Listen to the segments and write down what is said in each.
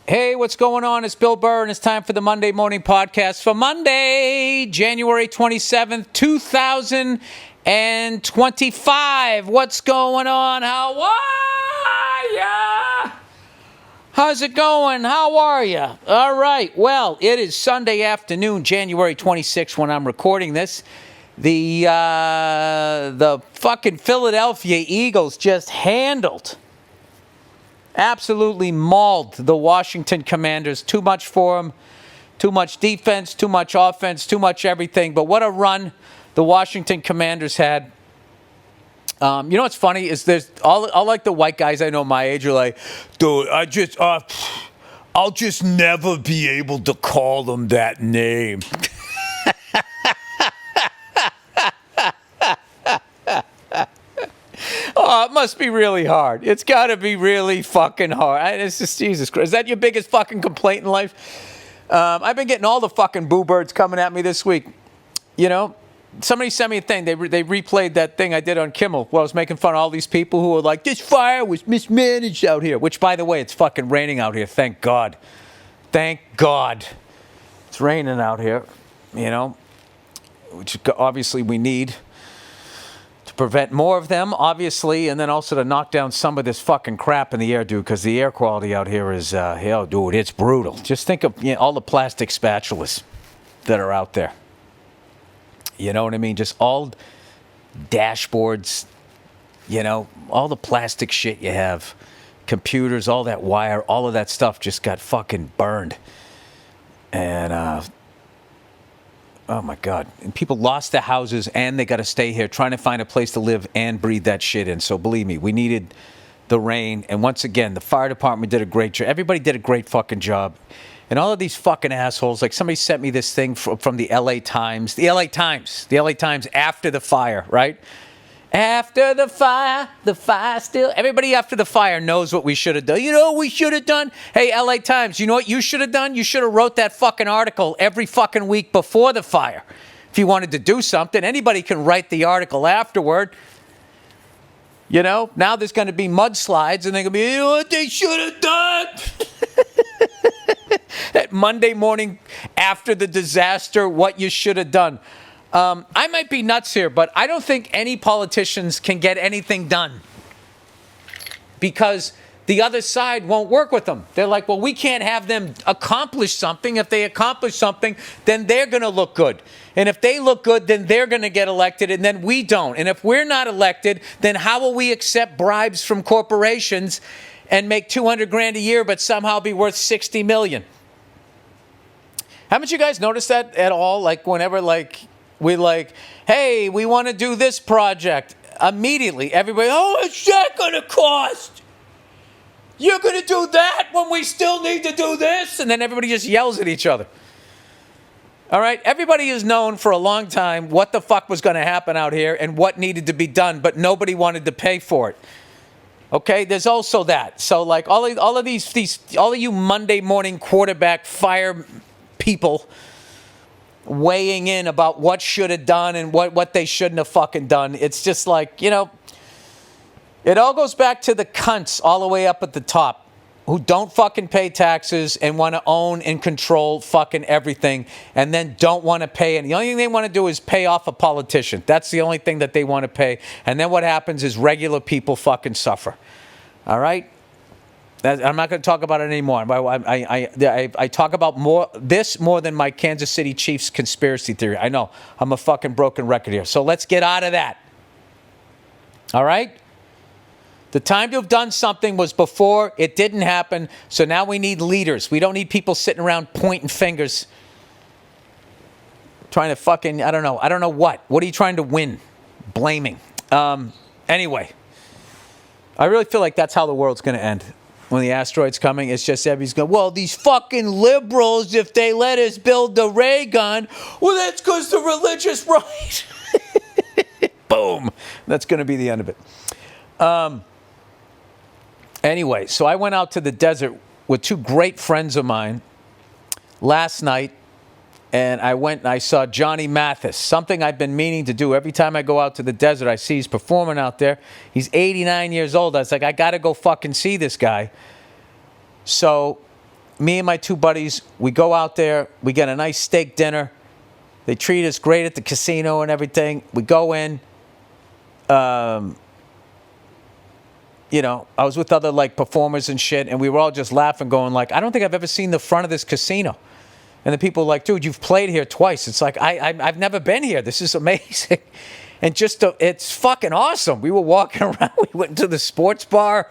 Hey, what's going on? It's Bill Burr, and it's time for the Monday Morning Podcast for Monday, January 27th, 2025. What's going on? How are ya? How's it going? How are ya? All right. Well, it is Sunday afternoon, January 26th, when I'm recording this. The fucking Philadelphia Eagles just absolutely mauled the Washington Commanders. Too much for them. Too much defense, too much offense, too much everything. But what a run the Washington Commanders had. You know what's funny is there's all like the white guys I know my age are like, dude, I'll just never be able to call them that name. Oh, it must be really hard. It's got to be really fucking hard. It's just Jesus Christ. Is that your biggest fucking complaint in life? I've been getting all the fucking boo birds coming at me this week. You know, somebody sent me a thing. They replayed that thing I did on Kimmel where I was making fun of all these people who were like, this fire was mismanaged out here. Which, by the way, it's fucking raining out here. Thank God. Thank God. It's raining out here, you know, which obviously we need. Prevent more of them, obviously, and then also to knock down some of this fucking crap in the air, dude, because the air quality out here is, hell, dude, it's brutal. Just think of all the plastic spatulas that are out there. You know what I mean? Just all dashboards, all the plastic shit you have, computers, all that wire, all of that stuff just got fucking burned. And, oh, my God. And people lost their houses, and they got to stay here trying to find a place to live and breathe that shit in. So believe me, we needed the rain. And once again, the fire department did a great job. Everybody did a great fucking job. And all of these fucking assholes, like somebody sent me this thing from the LA Times. The LA Times after the fire, right? After the fire still. Everybody after the fire knows what we should have done. You know what we should have done? Hey, LA Times, you know what you should have done? You should have wrote that fucking article every fucking week before the fire. If you wanted to do something, anybody can write the article afterward. You know, now there's going to be mudslides, and they're going to be, you know what they should have done? That Monday morning after the disaster, what you should have done. I might be nuts here, but I don't think any politicians can get anything done because the other side won't work with them. They're like, well, we can't have them accomplish something. If they accomplish something, then they're going to look good. And if they look good, then they're going to get elected, and then we don't. And if we're not elected, then how will we accept bribes from corporations and make $200,000 a year but somehow be worth $60 million? Haven't you guys noticed that at all? Like whenever hey, we want to do this project. Immediately, everybody, what's that going to cost? You're going to do that when we still need to do this? And then everybody just yells at each other. All right? Everybody has known for a long time what the fuck was going to happen out here and what needed to be done, but nobody wanted to pay for it. Okay? There's also that. So, like, all of you Monday morning quarterback fire people weighing in about what should have done and what they shouldn't have fucking done. It's just like, it all goes back to the cunts all the way up at the top who don't fucking pay taxes and want to own and control fucking everything and then don't want to pay. And the only thing they want to do is pay off a politician. That's the only thing that they want to pay. And then what happens is regular people fucking suffer. All right? I'm not going to talk about it anymore. I talk about more than my Kansas City Chiefs conspiracy theory. I know. I'm a fucking broken record here. So let's get out of that. All right? The time to have done something was before. It didn't happen. So now we need leaders. We don't need people sitting around pointing fingers. Trying to fucking, I don't know what. What are you trying to win? Blaming. Anyway. I really feel like that's how the world's going to end. When the asteroid's coming, it's just everybody's going, well, these fucking liberals, if they let us build the ray gun, well, that's because the religious right. Boom. That's going to be the end of it. Anyway, so I went out to the desert with two great friends of mine last night, and I went and I saw Johnny Mathis, something I've been meaning to do. Every time I go out to the desert, I see he's performing out there. He's 89 years old. I was like, I got to go fucking see this guy. So me and my two buddies, we go out there. We get a nice steak dinner. They treat us great at the casino and everything. We go in. You know, I was with other like performers and shit, and we were all just laughing, going like, I don't think I've ever seen the front of this casino. And the people were like, dude, you've played here twice. It's like, I've never been here. This is amazing. And just, it's fucking awesome. We were walking around. We went into the sports bar.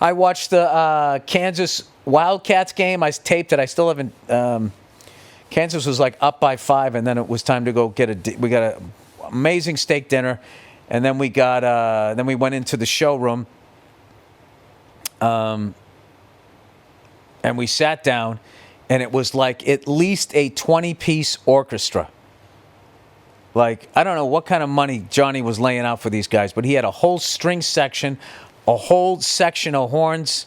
I watched the Kansas Wildcats game. I taped it. I still haven't. Kansas was like up by 5, and then it was time to go we got an amazing steak dinner. And then we then we went into the showroom. And we sat down, and it was like at least a 20-piece orchestra. Like, I don't know what kind of money Johnny was laying out for these guys, but he had a whole string section, a whole section of horns,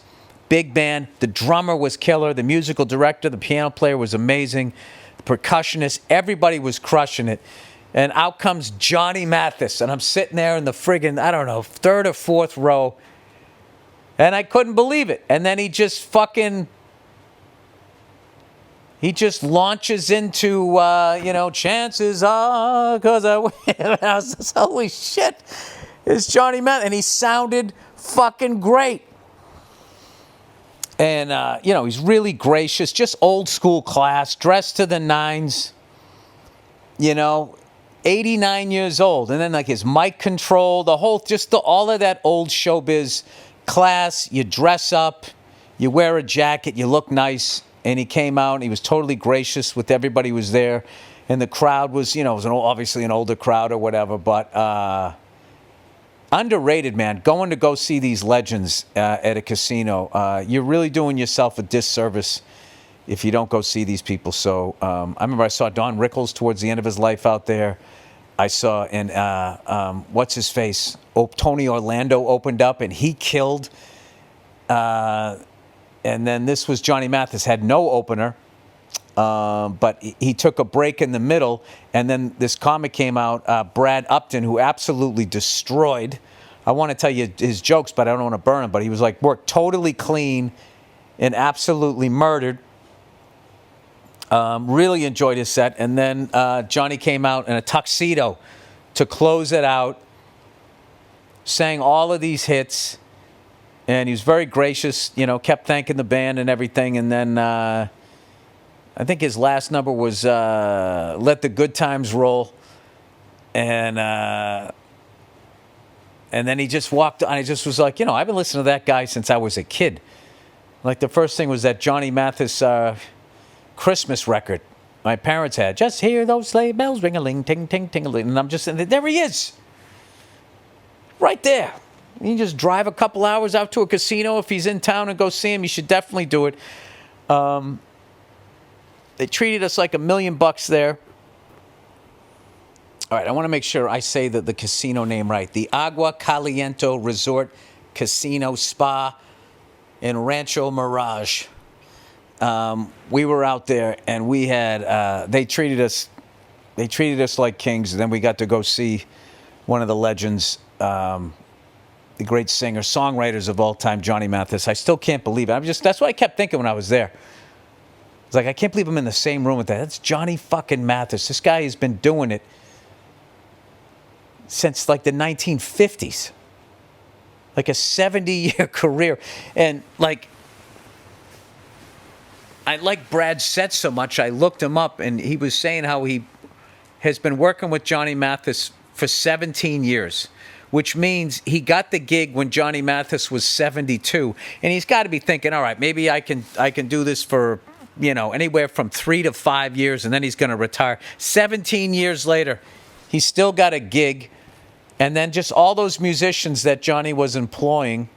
big band. The drummer was killer. The musical director, the piano player was amazing. The percussionist, everybody was crushing it. And out comes Johnny Mathis, and I'm sitting there in the friggin', I don't know, 3rd or 4th row. And I couldn't believe it. And then he just launches into, chances are, because I win. I was just, holy shit, it's Johnny Mathis. And he sounded fucking great. And, he's really gracious, just old school class, dressed to the nines, 89 years old. And then like his mic control, all of that old showbiz class. You dress up, you wear a jacket, you look nice. And he came out and he was totally gracious with everybody who was there. And the crowd was, obviously an older crowd or whatever, but underrated, man. Going to go see these legends at a casino, you're really doing yourself a disservice if you don't go see these people. So I remember I saw Don Rickles towards the end of his life out there. I saw, what's his face? Tony Orlando opened up, and he killed. And then this was Johnny Mathis, had no opener, but he took a break in the middle. And then this comic came out, Brad Upton, who absolutely destroyed. I want to tell you his jokes, but I don't want to burn him. But he was like, worked totally clean and absolutely murdered. Really enjoyed his set. And then Johnny came out in a tuxedo to close it out, sang all of these hits, and he was very gracious, kept thanking the band and everything. And then I think his last number was Let the Good Times Roll. And then he just walked on. He just was like, I've been listening to that guy since I was a kid. Like the first thing was that Johnny Mathis Christmas record my parents had. Just hear those sleigh bells ring-a-ling, ting-ting, ting-a-ling. And I'm just saying, there he is. Right there. You can just drive a couple hours out to a casino if he's in town and go see him. You should definitely do it. They treated us like $1 million there. All right, I want to make sure I say the casino name right. The Agua Caliente Resort Casino Spa in Rancho Mirage. We were out there, and we had they treated us like kings. And then we got to go see one of the legends, the great singer, songwriters of all time, Johnny Mathis. I still can't believe it. That's what I kept thinking when I was there. It's like, I can't believe I'm in the same room with that. That's Johnny fucking Mathis. This guy has been doing it since like the 1950s. Like a 70-year career. And like, I like Brad's set so much, I looked him up, and he was saying how he has been working with Johnny Mathis for 17 years, which means he got the gig when Johnny Mathis was 72, and he's got to be thinking, all right, maybe I can do this for, anywhere from 3 to 5 years, and then he's going to retire. 17 years later, he's still got a gig, and then just all those musicians that Johnny was employing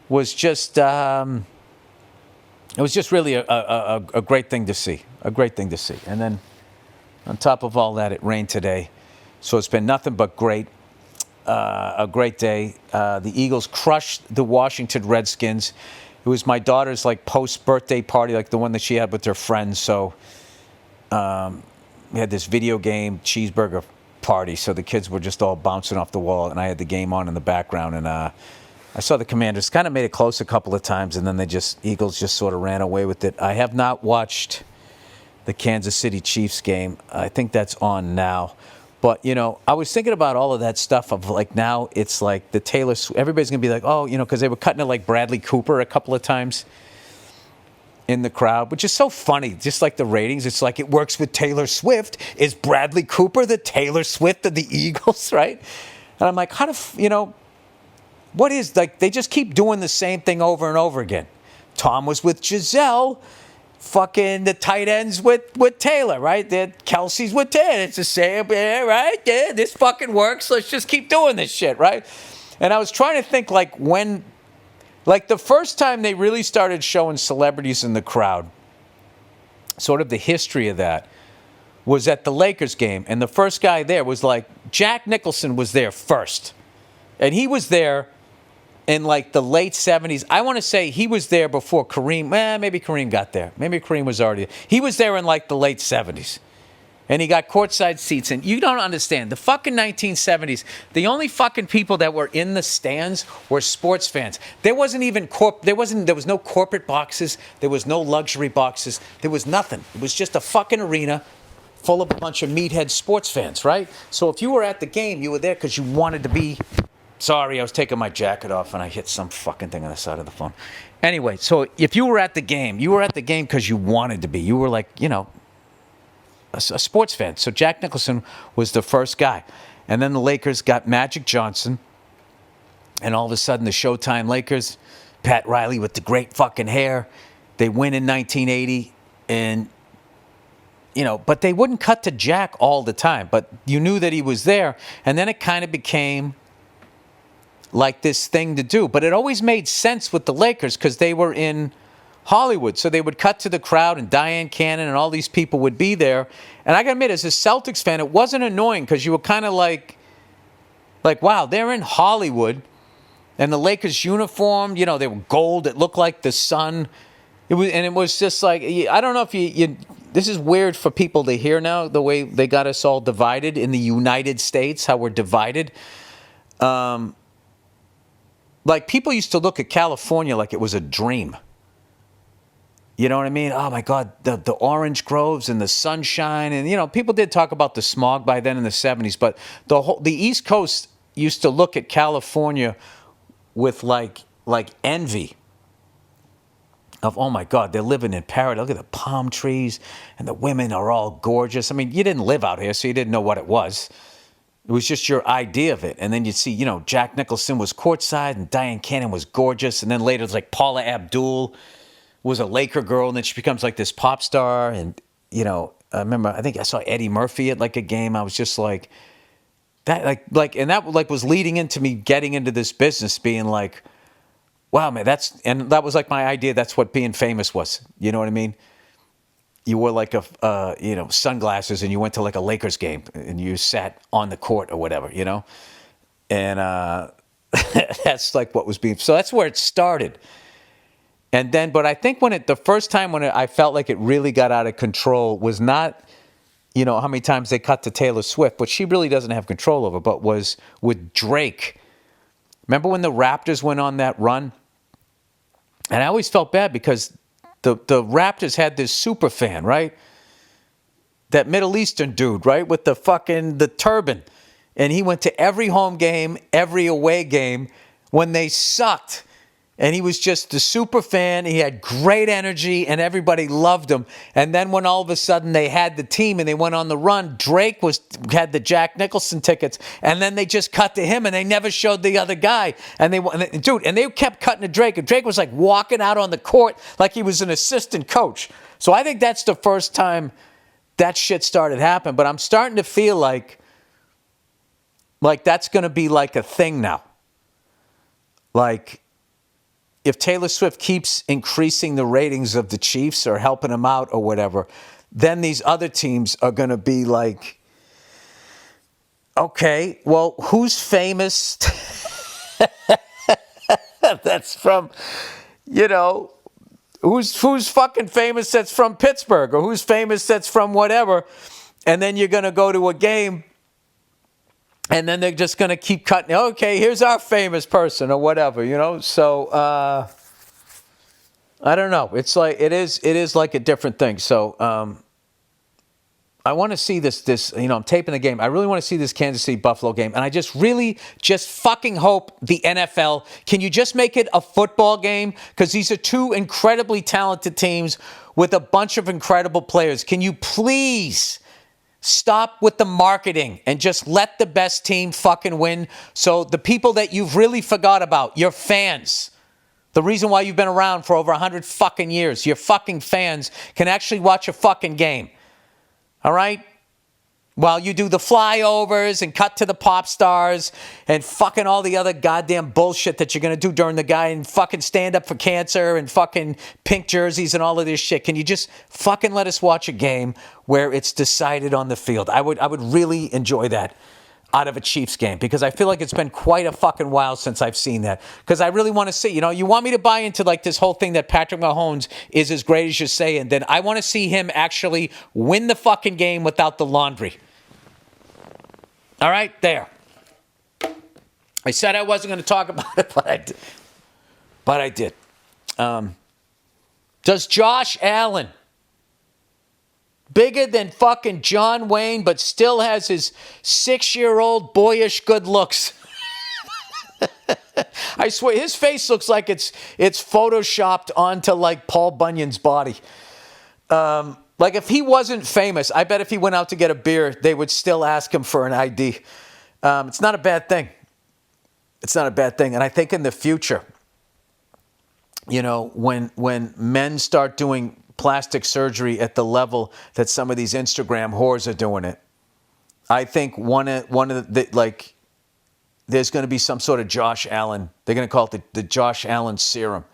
was just... It was just really a great thing to see, a great thing to see. And then on top of all that, it rained today. So it's been nothing but great, a great day. The Eagles crushed the Washington Redskins. It was my daughter's like post-birthday party, like the one that she had with her friends. So we had this video game cheeseburger party. So the kids were just all bouncing off the wall, and I had the game on in the background. And I I saw the Commanders kind of made it close a couple of times, and then Eagles just sort of ran away with it. I have not watched the Kansas City Chiefs game. I think that's on now. But, I was thinking about all of that stuff of like now it's like the Taylor Swift. Everybody's going to be like, oh, because they were cutting it like Bradley Cooper a couple of times in the crowd, which is so funny. Just like the ratings, it's like it works with Taylor Swift. Is Bradley Cooper the Taylor Swift of the Eagles, right? And I'm like, what is, like, they just keep doing the same thing over and over again. Tom was with Giselle. Fucking the tight ends with Taylor, right? Kelsey's with Taylor. It's the same, right? Yeah, this fucking works. Let's just keep doing this shit, right? And I was trying to think like when, like the first time they really started showing celebrities in the crowd, sort of the history of that was at the Lakers game. And the first guy there was like, Jack Nicholson was there first. And he was there in like the late 70s. I want to say he was there before Kareem. Maybe Kareem got there. Maybe Kareem was already there. He was there in like the late 70s. And he got courtside seats. And you don't understand. The fucking 1970s, the only fucking people that were in the stands were sports fans. There wasn't even there was no corporate boxes. There was no luxury boxes. There was nothing. It was just a fucking arena full of a bunch of meathead sports fans, right? So if you were at the game, you were there because you wanted to be. Sorry, I was taking my jacket off and I hit some fucking thing on the side of the phone. Anyway, so if you were at the game because you wanted to be. You were like, a sports fan. So Jack Nicholson was the first guy. And then the Lakers got Magic Johnson. And all of a sudden, the Showtime Lakers, Pat Riley with the great fucking hair, they win in 1980. And, but they wouldn't cut to Jack all the time. But you knew that he was there. And then it kind of became like this thing to do. But it always made sense with the Lakers because they were in Hollywood. So they would cut to the crowd and Diane Cannon and all these people would be there. And I got to admit, as a Celtics fan, it wasn't annoying because you were kind of like, wow, they're in Hollywood. And the Lakers uniform, they were gold. It looked like the sun. It was just like, I don't know if you this is weird for people to hear now, the way they got us all divided in the United States, how we're divided. Like, people used to look at California like it was a dream. You know what I mean? Oh, my God, the orange groves and the sunshine. And, people did talk about the smog by then in the 70s. But the East Coast used to look at California with, like envy of, oh, my God, they're living in paradise. Look at the palm trees, and the women are all gorgeous. I mean, you didn't live out here, so you didn't know what it was. It was just your idea of it. And then you'd see, Jack Nicholson was courtside and Diane Cannon was gorgeous. And then later it's like Paula Abdul was a Laker girl and then she becomes like this pop star. And, I remember, I think I saw Eddie Murphy at like a game. I was just like, that and that like was leading into me getting into this business being like, wow, man, that was like my idea. That's what being famous was. You know what I mean? You wore like sunglasses and you went to like a Lakers game and you sat on the court or whatever, and that's like what was being, so that's where it started. And then, but I think the first time when I felt like it really got out of control was not, how many times they cut to Taylor Swift, which she really doesn't have control over, but was with Drake. Remember when the Raptors went on that run? And I always felt bad because the Raptors had this super fan, right? That Middle Eastern dude, right? With the turban. And he went to every home game, every away game when they sucked. And he was just the super fan. He had great energy and everybody loved him. And then when all of a sudden they had the team and they went on the run, Drake had the Jack Nicholson tickets. And then they just cut to him and they never showed the other guy. And they kept cutting to Drake. And Drake was like walking out on the court like he was an assistant coach. So I think that's the first time that shit started happening. But I'm starting to feel like that's going to be like a thing now. Like, if Taylor Swift keeps increasing the ratings of the Chiefs or helping them out or whatever, then these other teams are going to be like, okay, well, who's famous? That's from, who's fucking famous that's from Pittsburgh, or who's famous that's from whatever. And then you're going to go to a game And then they're just going to keep cutting. Okay, here's our famous person or whatever, So I don't know. It's like it is like a different thing. So I want to see this. I'm taping the game. I really want to see this Kansas City Buffalo game, and I just fucking hope the NFL can you just make it a football game, because these are two incredibly talented teams with a bunch of incredible players. Can you please stop with the marketing and just let the best team fucking win, so the people that you've really forgot about, your fans, the reason why you've been around for over 100 fucking years, your fucking fans can actually watch a fucking game. All right? While you do the flyovers and cut to the pop stars and fucking all the other goddamn bullshit that you're going to do during the guy, and fucking stand up for cancer and fucking pink jerseys and all of this shit. Can you just fucking let us watch a game where it's decided on the field? I would really enjoy that out of a Chiefs game, because I feel like it's been quite a fucking while since I've seen that. Because I really want to see, you want me to buy into like this whole thing that Patrick Mahomes is as great as you're saying, then I want to see him actually win the fucking game without the laundry. All right, there. I said I wasn't going to talk about it, but I did. Does Josh Allen, bigger than fucking John Wayne, but still has his 6-year-old boyish good looks? I swear, his face looks like it's photoshopped onto like Paul Bunyan's body. Like if he wasn't famous, I bet if he went out to get a beer, they would still ask him for an ID. It's not a bad thing. It's not a bad thing. And I think in the future, when men start doing plastic surgery at the level that some of these Instagram whores are doing it, I think one of the there's going to be some sort of Josh Allen. They're going to call it the Josh Allen serum.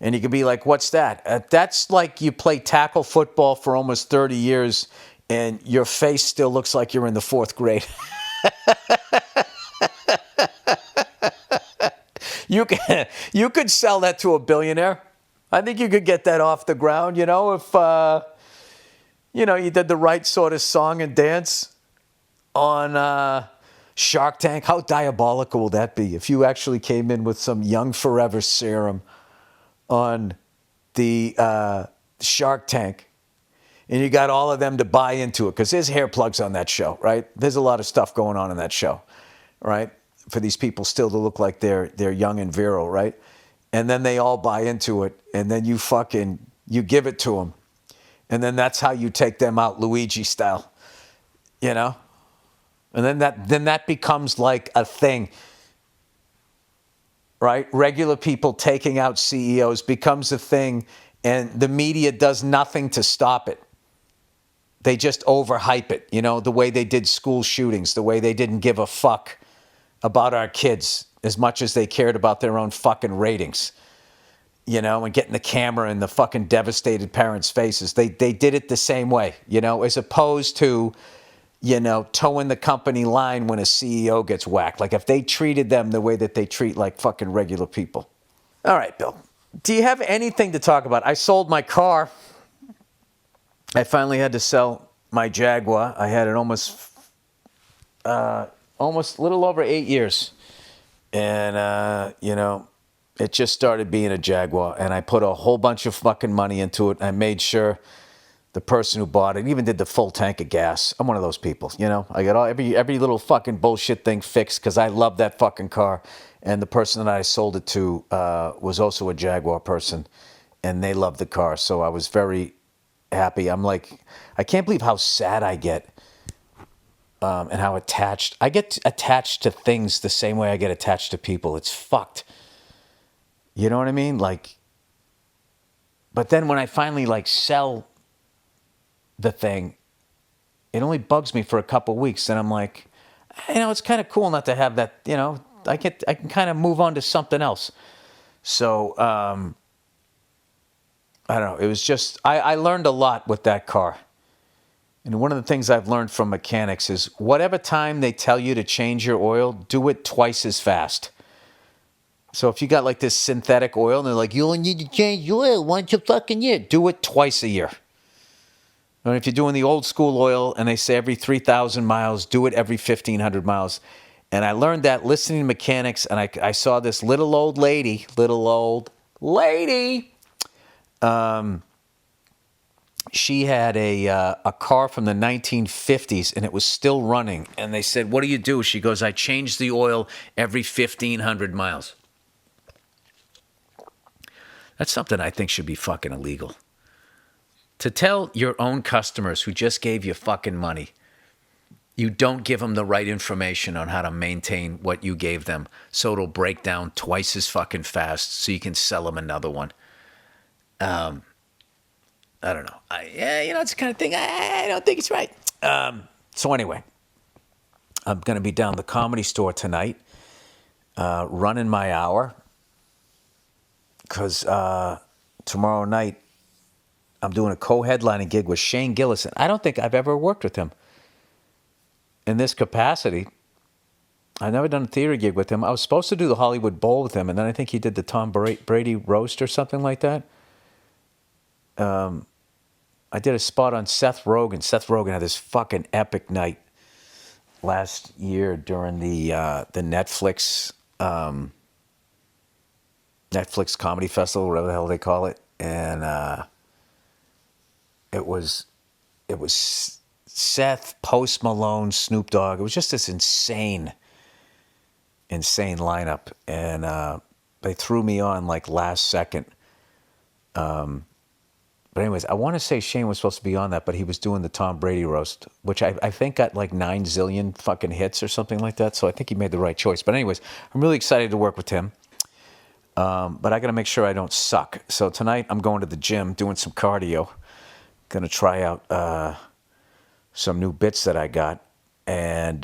And you could be like, what's that? That's like you play tackle football for almost 30 years and your face still looks like you're in the 4th grade. You could sell that to a billionaire. I think you could get that off the ground, if you did the right sort of song and dance on Shark Tank. How diabolical will that be if you actually came in with some Young Forever serum on the Shark Tank, and you got all of them to buy into it, because there's hair plugs on that show, right? There's a lot of stuff going on in that show, right? For these people still to look like they're young and virile, right? And then they all buy into it, and then you give it to them, and then that's how you take them out Luigi style, And then that becomes like a thing. Right? Regular people taking out CEOs becomes a thing, and the media does nothing to stop it. They just overhype it, the way they did school shootings, the way they didn't give a fuck about our kids as much as they cared about their own fucking ratings, and getting the camera in the fucking devastated parents' faces. They did it the same way, as opposed to towing the company line when a CEO gets whacked. Like if they treated them the way that they treat like fucking regular people. All right, Bill. Do you have anything to talk about? I sold my car. I finally had to sell my Jaguar. I had it almost a little over 8 years. And, it just started being a Jaguar. And I put a whole bunch of fucking money into it. I made sure the person who bought it even did the full tank of gas. I'm one of those people, I got every little fucking bullshit thing fixed because I love that fucking car. And the person that I sold it to was also a Jaguar person, and they loved the car. So I was very happy. I'm like, I can't believe how sad I get and how attached. I get attached to things the same way I get attached to people. It's fucked. You know what I mean? But then when I finally sell the thing, it only bugs me for a couple weeks, and I'm like, it's kind of cool not to have that. I can kind of move on to something else. So I don't know. It was just I learned a lot with that car, and one of the things I've learned from mechanics is whatever time they tell you to change your oil, do it twice as fast. So if you got this synthetic oil and they're like, you only need to change your oil once a fucking year, do it twice a year. And if you're doing the old school oil and they say every 3,000 miles, do it every 1,500 miles. And I learned that listening to mechanics, and I saw this little old lady, she had a car from the 1950s, and it was still running. And they said, what do you do? She goes, I change the oil every 1,500 miles. That's something I think should be fucking illegal. To tell your own customers who just gave you fucking money, you don't give them the right information on how to maintain what you gave them, so it'll break down twice as fucking fast so you can sell them another one. I don't know. It's the kind of thing I don't think it's right. So anyway, I'm going to be down at the Comedy Store tonight, running my hour, because tomorrow night I'm doing a co-headlining gig with Shane Gillison. I don't think I've ever worked with him in this capacity. I've never done a theater gig with him. I was supposed to do the Hollywood Bowl with him, and then I think he did the Tom Brady roast or something like that. I did a spot on Seth Rogen. Seth Rogen had this fucking epic night last year during the Netflix Comedy Festival, whatever the hell they call it, and it was Seth, Post Malone, Snoop Dogg. It was just this insane lineup, and they threw me on like last second. But anyways, I want to say Shane was supposed to be on that, but he was doing the Tom Brady roast, which I think got like 9 zillion fucking hits or something like that. So I think he made the right choice. But anyways, I'm really excited to work with him. But I got to make sure I don't suck. So tonight I'm going to the gym, doing some cardio. Going to try out some new bits that I got. And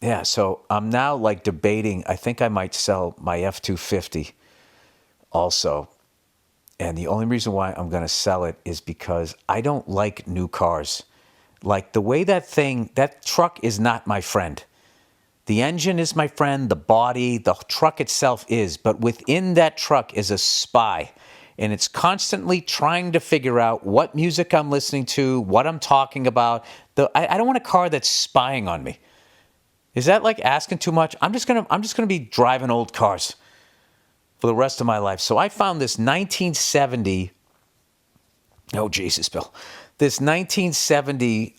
yeah, so I'm now like debating. I think I might sell my F-250 also. And the only reason why I'm going to sell it is because I don't like new cars. Like the way that truck is not my friend. The engine is my friend, the body, the truck itself is. But within that truck is a spy. And it's constantly trying to figure out what music I'm listening to, what I'm talking about. I don't want a car that's spying on me. Is that like asking too much? I'm just gonna be driving old cars for the rest of my life. So I found this 1970, oh Jesus, Bill, this 1970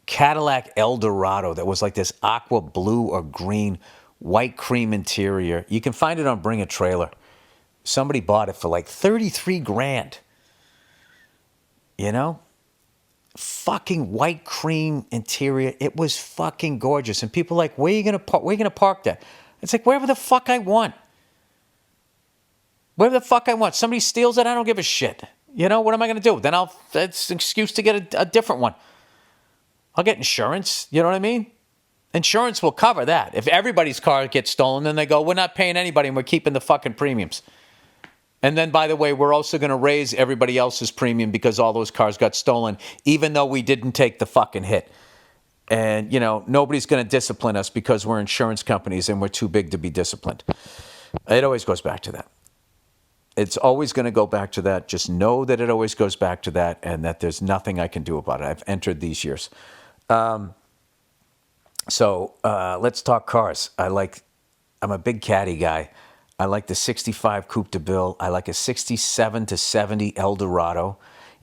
Cadillac Eldorado that was like this aqua blue or green, white cream interior. You can find it on Bring a Trailer. Somebody bought it for like 33 grand. You know? Fucking white cream interior. It was fucking gorgeous. And people are like, where are you gonna park that? It's like, wherever the fuck I want. Wherever the fuck I want. Somebody steals it, I don't give a shit. You know, what am I gonna do? Then it's an excuse to get a different one. I'll get insurance. You know what I mean? Insurance will cover that. If everybody's car gets stolen, then they go, we're not paying anybody and we're keeping the fucking premiums. And then, by the way, we're also going to raise everybody else's premium because all those cars got stolen, even though we didn't take the fucking hit. And, you know, nobody's going to discipline us because we're insurance companies and we're too big to be disciplined. It always goes back to that. It's always going to go back to that. Just know that it always goes back to that and that there's nothing I can do about it. I've entered these years. So let's talk cars. I'm a big caddy guy. I like the 65 Coupe de Ville. I like a 67 to 70 Eldorado.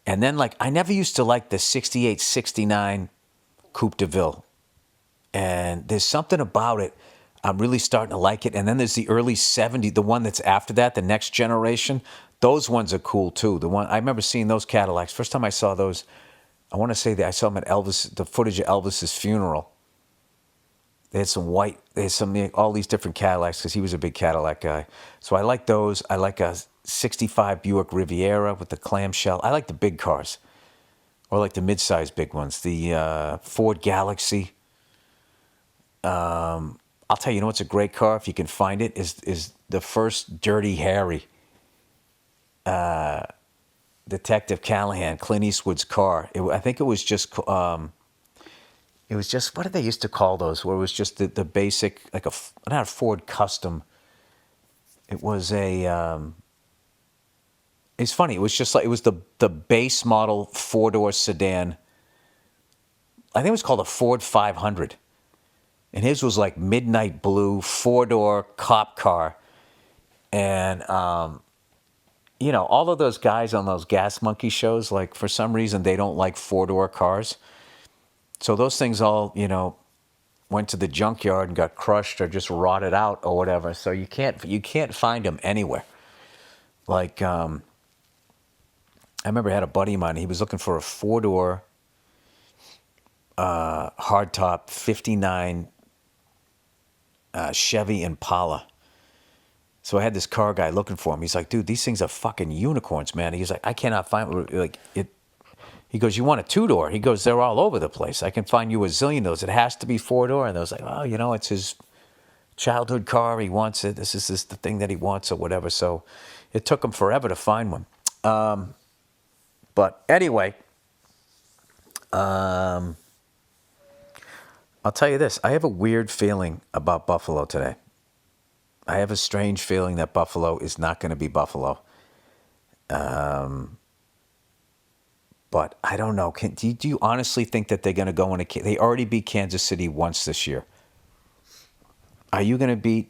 And then I never used to like the 68, 69 Coupe de Ville. And there's something about it. I'm really starting to like it. And then there's the early 70, the one that's after that, the next generation. Those ones are cool too. I remember seeing those Cadillacs. First time I saw those, I want to say that I saw them at the footage of Elvis's funeral. They had all these different Cadillacs because he was a big Cadillac guy. So I like those. I like a 65 Buick Riviera with the clamshell. I like the big cars, or like the mid-sized big ones. The Ford Galaxy. I'll tell you, what's a great car if you can find it is the first Dirty Harry. Detective Callahan, Clint Eastwood's car. I think it was just. It was just, what did they used to call those? Where it was just the basic, not a Ford Custom. It was a It's funny. It was just like, it was the base model 4-door sedan. I think it was called a Ford 500. And his was like midnight blue, 4-door cop car. And, all of those guys on those Gas Monkey shows, like, for some reason, they don't like 4-door cars. So those things all, went to the junkyard and got crushed or just rotted out or whatever. So you can't find them anywhere. Like, I remember I had a buddy of mine. He was looking for a 4-door hardtop 59 Chevy Impala. So I had this car guy looking for him. He's like, dude, these things are fucking unicorns, man. He's like, I cannot find like it. He goes, you want a 2-door? He goes, they're all over the place. I can find you a zillion of those. It has to be 4-door. And I was like, oh, it's his childhood car. He wants it. This is the thing that he wants or whatever. So it took him forever to find one. But anyway, I'll tell you this. I have a weird feeling about Buffalo today. I have a strange feeling that Buffalo is not going to be Buffalo. But I don't know. Do you honestly think that they're going to go in they already beat Kansas City once this year. Are you going to beat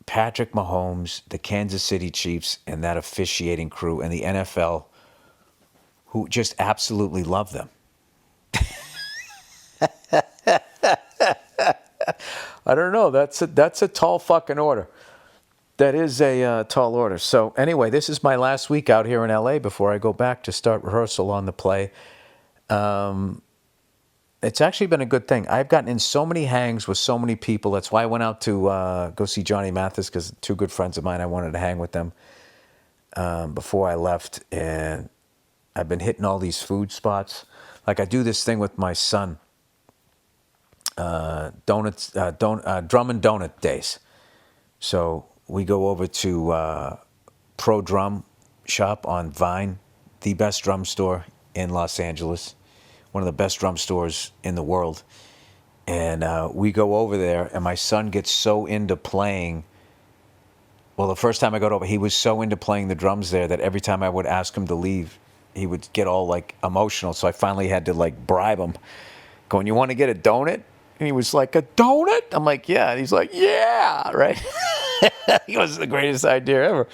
Patrick Mahomes, the Kansas City Chiefs, and that officiating crew and the NFL who just absolutely love them? I don't know. That's a tall fucking order. That is a tall order. So anyway, this is my last week out here in LA before I go back to start rehearsal on the play. It's actually been a good thing. I've gotten in so many hangs with so many people. That's why I went out to go see Johnny Mathis, because 2 good friends of mine, I wanted to hang with them before I left. And I've been hitting all these food spots. Like, I do this thing with my son, Drum and Donut Days. So we go over to Pro Drum Shop on Vine, the best drum store in Los Angeles, one of the best drum stores in the world. And we go over there, and my son gets so into playing. Well, the first time I got over, he was so into playing the drums there that every time I would ask him to leave, he would get all like emotional. So I finally had to like bribe him, going, "You want to get a donut?" And he was like, "A donut?" I'm like, "Yeah." And he's like, "Yeah," right? It was the greatest idea ever.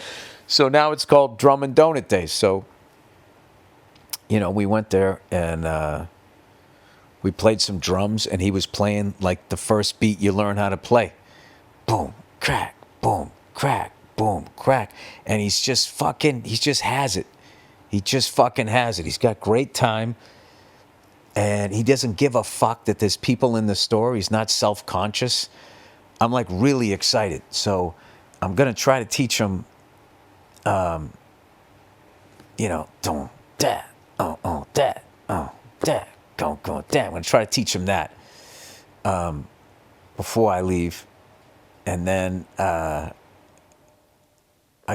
So now it's called Drum and Donut Days. So, we went there and we played some drums, and he was playing like the first beat you learn how to play. Boom, crack, boom, crack, boom, crack. And he just has it. He just fucking has it. He's got great time. And he doesn't give a fuck that there's people in the store. He's not self-conscious. I'm like really excited. So I'm going to try to teach him, don't, that, that, that, go, that. I'm going to try to teach him that before I leave. And then I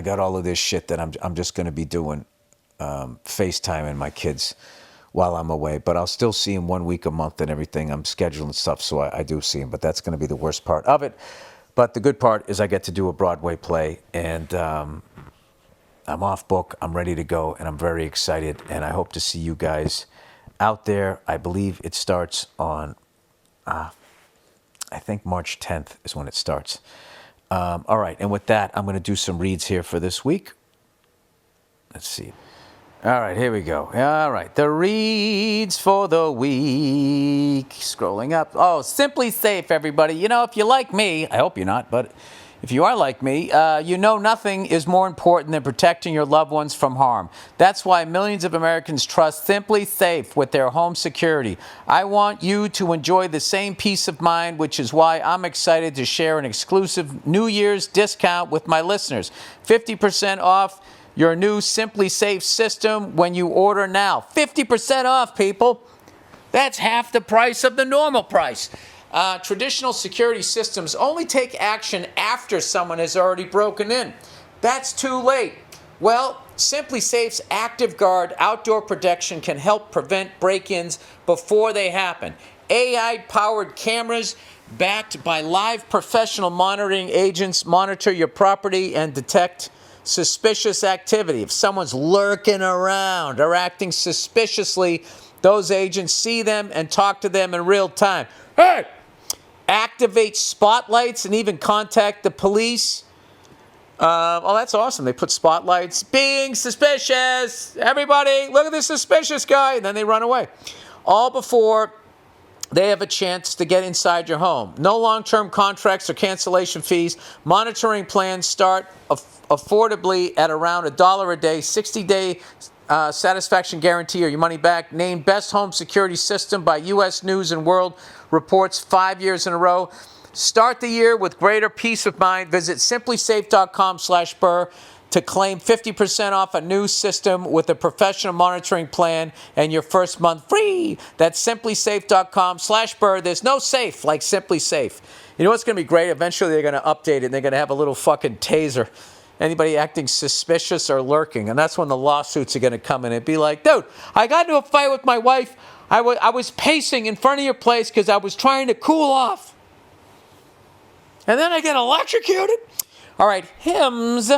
got all of this shit that I'm just going to be doing, FaceTiming my kids while I'm away, but I'll still see him 1 week a month and everything. I'm scheduling stuff, so I do see him, but that's going to be the worst part of it. But the good part is I get to do a Broadway play, and I'm off book. I'm ready to go, and I'm very excited, and I hope to see you guys out there. I believe it starts on, I think March 10th is when it starts. All right, and with that, I'm going to do some reads here for this week. Let's see. All right, here we go. All right, the reads for the week. Scrolling up. Oh, Simply Safe, everybody. If you like me, I hope you're not, but if you are like me, nothing is more important than protecting your loved ones from harm. That's why millions of Americans trust Simply Safe with their home security. I want you to enjoy the same peace of mind, which is why I'm excited to share an exclusive New Year's discount with my listeners. 50% off your new Simply Safe system when you order now. 50% off, people. That's half the price of the normal price. Traditional security systems only take action after someone has already broken in. That's too late. Well, Simply Safe's Active Guard outdoor protection can help prevent break-ins before they happen. AI-powered cameras backed by live professional monitoring agents monitor your property and detect suspicious activity. If someone's lurking around or acting suspiciously, those agents see them and talk to them in real time. Hey! Activate spotlights and even contact the police. Oh, that's awesome. They put spotlights. Being suspicious. Everybody, look at this suspicious guy. And then they run away. All before they have a chance to get inside your home. No long-term contracts or cancellation fees. Monitoring plans start affordably at around $1 a day. 60-day satisfaction guarantee or your money back. Named Best Home Security System by U.S. News and World Reports 5 years in a row. Start the year with greater peace of mind. Visit simplysafe.com/Burr to claim 50% off a new system with a professional monitoring plan and your first month free. That's simplysafe.com/Burr. There's no safe like Simply Safe. You know what's going to be great? Eventually they're going to update it and they're going to have a little fucking taser. Anybody acting suspicious or lurking. And that's when the lawsuits are going to come in. It'd be like, dude, I got into a fight with my wife. I was pacing in front of your place because I was trying to cool off. And then I get electrocuted. All right, hymns.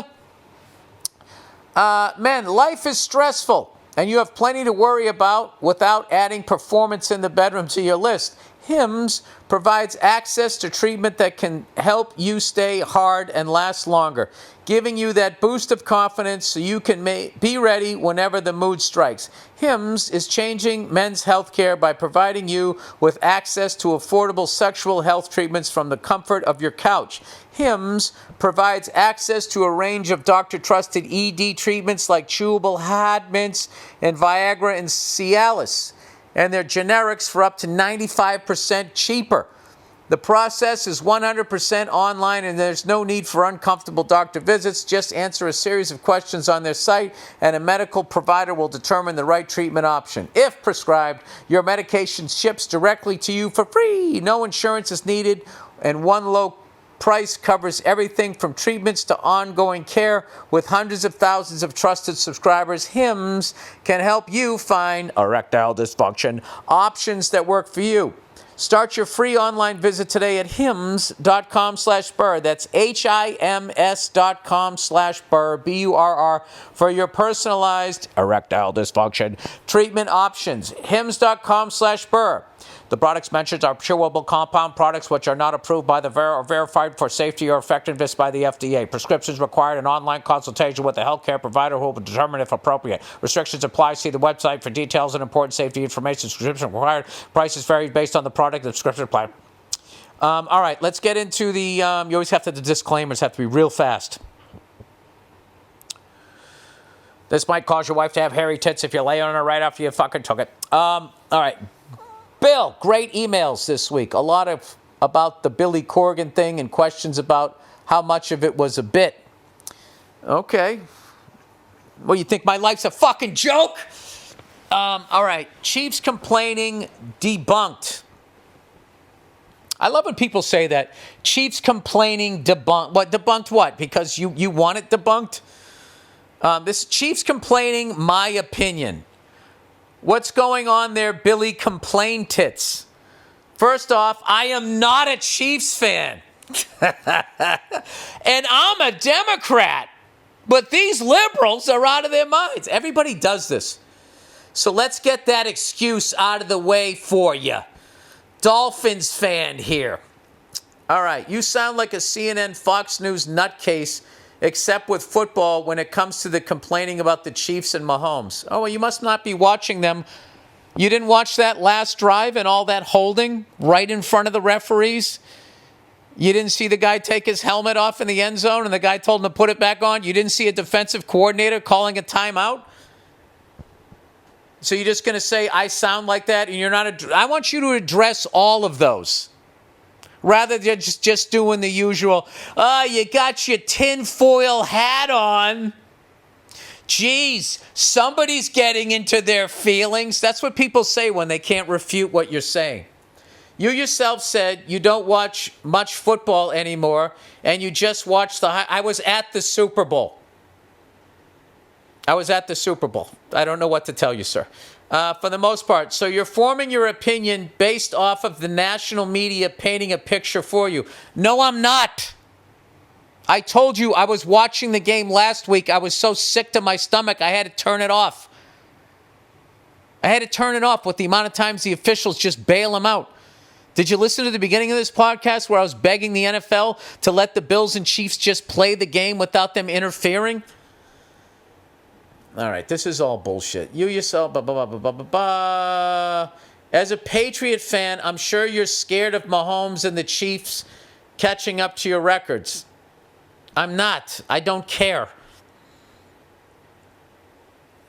Man, life is stressful, and you have plenty to worry about without adding performance in the bedroom to your list. Hims provides access to treatment that can help you stay hard and last longer, giving you that boost of confidence so you can be ready whenever the mood strikes. Hims is changing men's healthcare by providing you with access to affordable sexual health treatments from the comfort of your couch. Hims provides access to a range of doctor-trusted ED treatments like chewable Had mints and Viagra and Cialis, and they're generics for up to 95% cheaper. The process is 100% online and there's no need for uncomfortable doctor visits. Just answer a series of questions on their site and a medical provider will determine the right treatment option. If prescribed, your medication ships directly to you for free. No insurance is needed and one low price covers everything from treatments to ongoing care. With hundreds of thousands of trusted subscribers, Hims can help you find erectile dysfunction options that work for you. Start your free online visit today at hims.com/Burr. That's HIMS.com/Burr, BURR, for your personalized erectile dysfunction treatment options. hims.com/Burr. The products mentioned are chewable compound products which are not approved by the or verified for safety or effectiveness by the FDA. Prescriptions required an online consultation with a healthcare provider who will determine if appropriate. Restrictions apply. See the website for details and important safety information. Prescription required. Prices vary based on the product. The prescription apply. All right, let's get into the... you always have to... The disclaimers have to be real fast. This might cause your wife to have hairy tits if you lay on her right after you fucking took it. All right. Bill, great emails this week. A lot of about the Billy Corgan thing and questions about how much of it was a bit. Okay. Well, you think my life's a fucking joke? All right. Chiefs complaining debunked. I love when people say that. Chiefs complaining debunked. What, debunked what? Because you want it debunked? This Chiefs complaining, my opinion. What's going on there, Billy Complain Tits? First off, I am not a Chiefs fan. And I'm a Democrat. But these liberals are out of their minds. Everybody does this. So let's get that excuse out of the way for you. Dolphins fan here. All right, you sound like a CNN Fox News nutcase, except with football when it comes to the complaining about the Chiefs and Mahomes. Oh, well, you must not be watching them. You didn't watch that last drive and all that holding right in front of the referees? You didn't see the guy take his helmet off in the end zone and the guy told him to put it back on? You didn't see a defensive coordinator calling a timeout? So you're just going to say, I sound like that, and you're not... I want you to address all of those. Rather than just doing the usual, you got your tinfoil hat on. Geez, somebody's getting into their feelings. That's what people say when they can't refute what you're saying. You yourself said you don't watch much football anymore, and you just watched I was at the Super Bowl. I was at the Super Bowl. I don't know what to tell you, sir. For the most part. So you're forming your opinion based off of the national media painting a picture for you. No, I'm not. I told you I was watching the game last week. I was so sick to my stomach, I had to turn it off. I had to turn it off with the amount of times the officials just bail them out. Did you listen to the beginning of this podcast where I was begging the NFL to let the Bills and Chiefs just play the game without them interfering? All right, this is all bullshit. You yourself, As a Patriot fan, I'm sure you're scared of Mahomes and the Chiefs catching up to your records. I'm not. I don't care.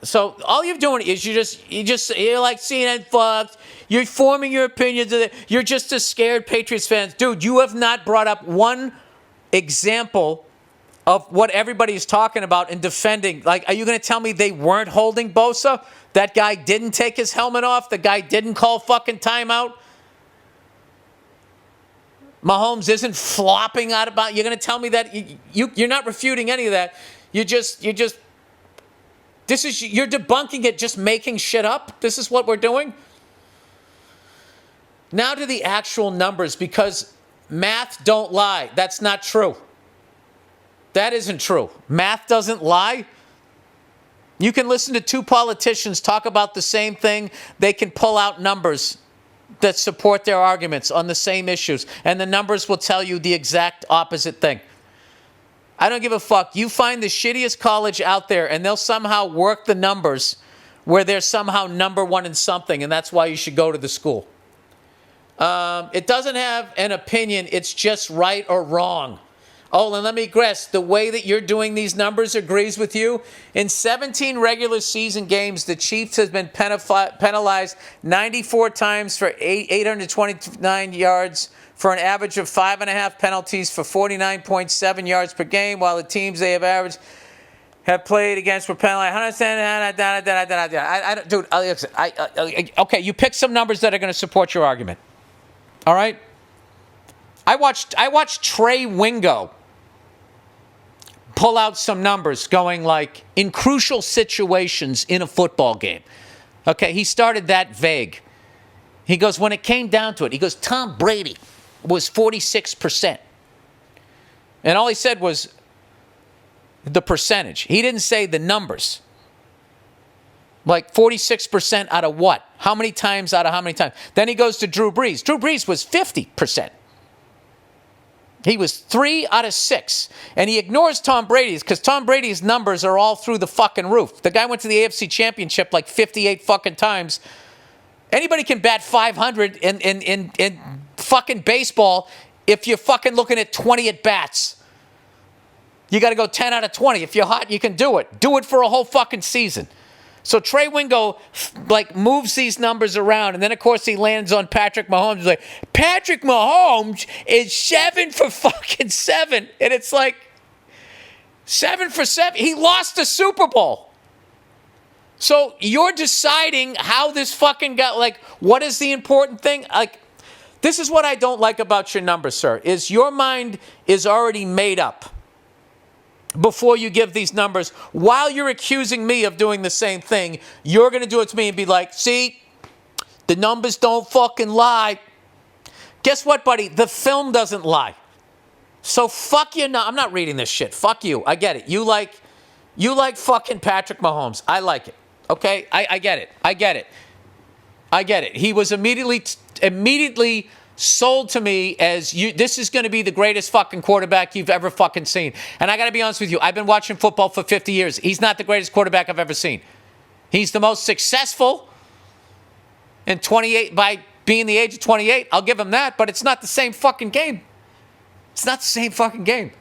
So all you're doing is you're like CNN Fox. You're forming your opinions. You're just a scared Patriots fans. Dude, you have not brought up one example of what everybody's talking about and defending. Like, are you going to tell me they weren't holding Bosa? That guy didn't take his helmet off? The guy didn't call fucking timeout? Mahomes isn't flopping out about. You're going to tell me that you're not refuting any of that. You're debunking it, just making shit up. This is what we're doing. Now to the actual numbers, because math don't lie. That's not true. That isn't true. Math doesn't lie. You can listen to two politicians talk about the same thing. They can pull out numbers that support their arguments on the same issues, and the numbers will tell you the exact opposite thing. I don't give a fuck. You find the shittiest college out there, and they'll somehow work the numbers where they're somehow number one in something, and that's why you should go to the school. It doesn't have an opinion. It's just right or wrong. Oh, and let me guess, the way that you're doing these numbers agrees with you. In 17 regular season games, the Chiefs has been penalized 94 times for 829 yards for an average of 5.5 penalties for 49.7 yards per game, while the teams they have played against were penalized. Dude, okay, you pick some numbers that are going to support your argument. All right? I watched Trey Wingo pull out some numbers going like, in crucial situations in a football game. Okay, he started that vague. He goes, when it came down to it, he goes, Tom Brady was 46%. And all he said was the percentage. He didn't say the numbers. Like 46% out of what? How many times out of how many times? Then he goes to Drew Brees. Drew Brees was 50%. He was 3 out of 6. And he ignores Tom Brady's because Tom Brady's numbers are all through the fucking roof. The guy went to the AFC Championship like 58 fucking times. Anybody can bat 500 in fucking baseball if you're fucking looking at 20 at-bats. You got to go 10 out of 20. If you're hot, you can do it. Do it for a whole fucking season. So Trey Wingo moves these numbers around, and then of course he lands on Patrick Mahomes. He's like, Patrick Mahomes is 7 for fucking 7, and it's like 7 for 7. He lost the Super Bowl. So you're deciding how this fucking got, like, what is the important thing? Like, this is what I don't like about your numbers, sir, is your mind is already made up before you give these numbers. While you're accusing me of doing the same thing, you're going to do it to me and be like, see, the numbers don't fucking lie. Guess what, buddy? The film doesn't lie. So fuck you. I'm not reading this shit. Fuck you. I get it. You like fucking Patrick Mahomes. I like it. Okay? I get it. I get it. He was immediately sold to me as this is going to be the greatest fucking quarterback you've ever fucking seen. And I got to be honest with you, I've been watching football for 50 years. He's not the greatest quarterback I've ever seen. He's the most successful in 28 by being the age of 28. I'll give him that, but it's not the same fucking game. It's not the same fucking game.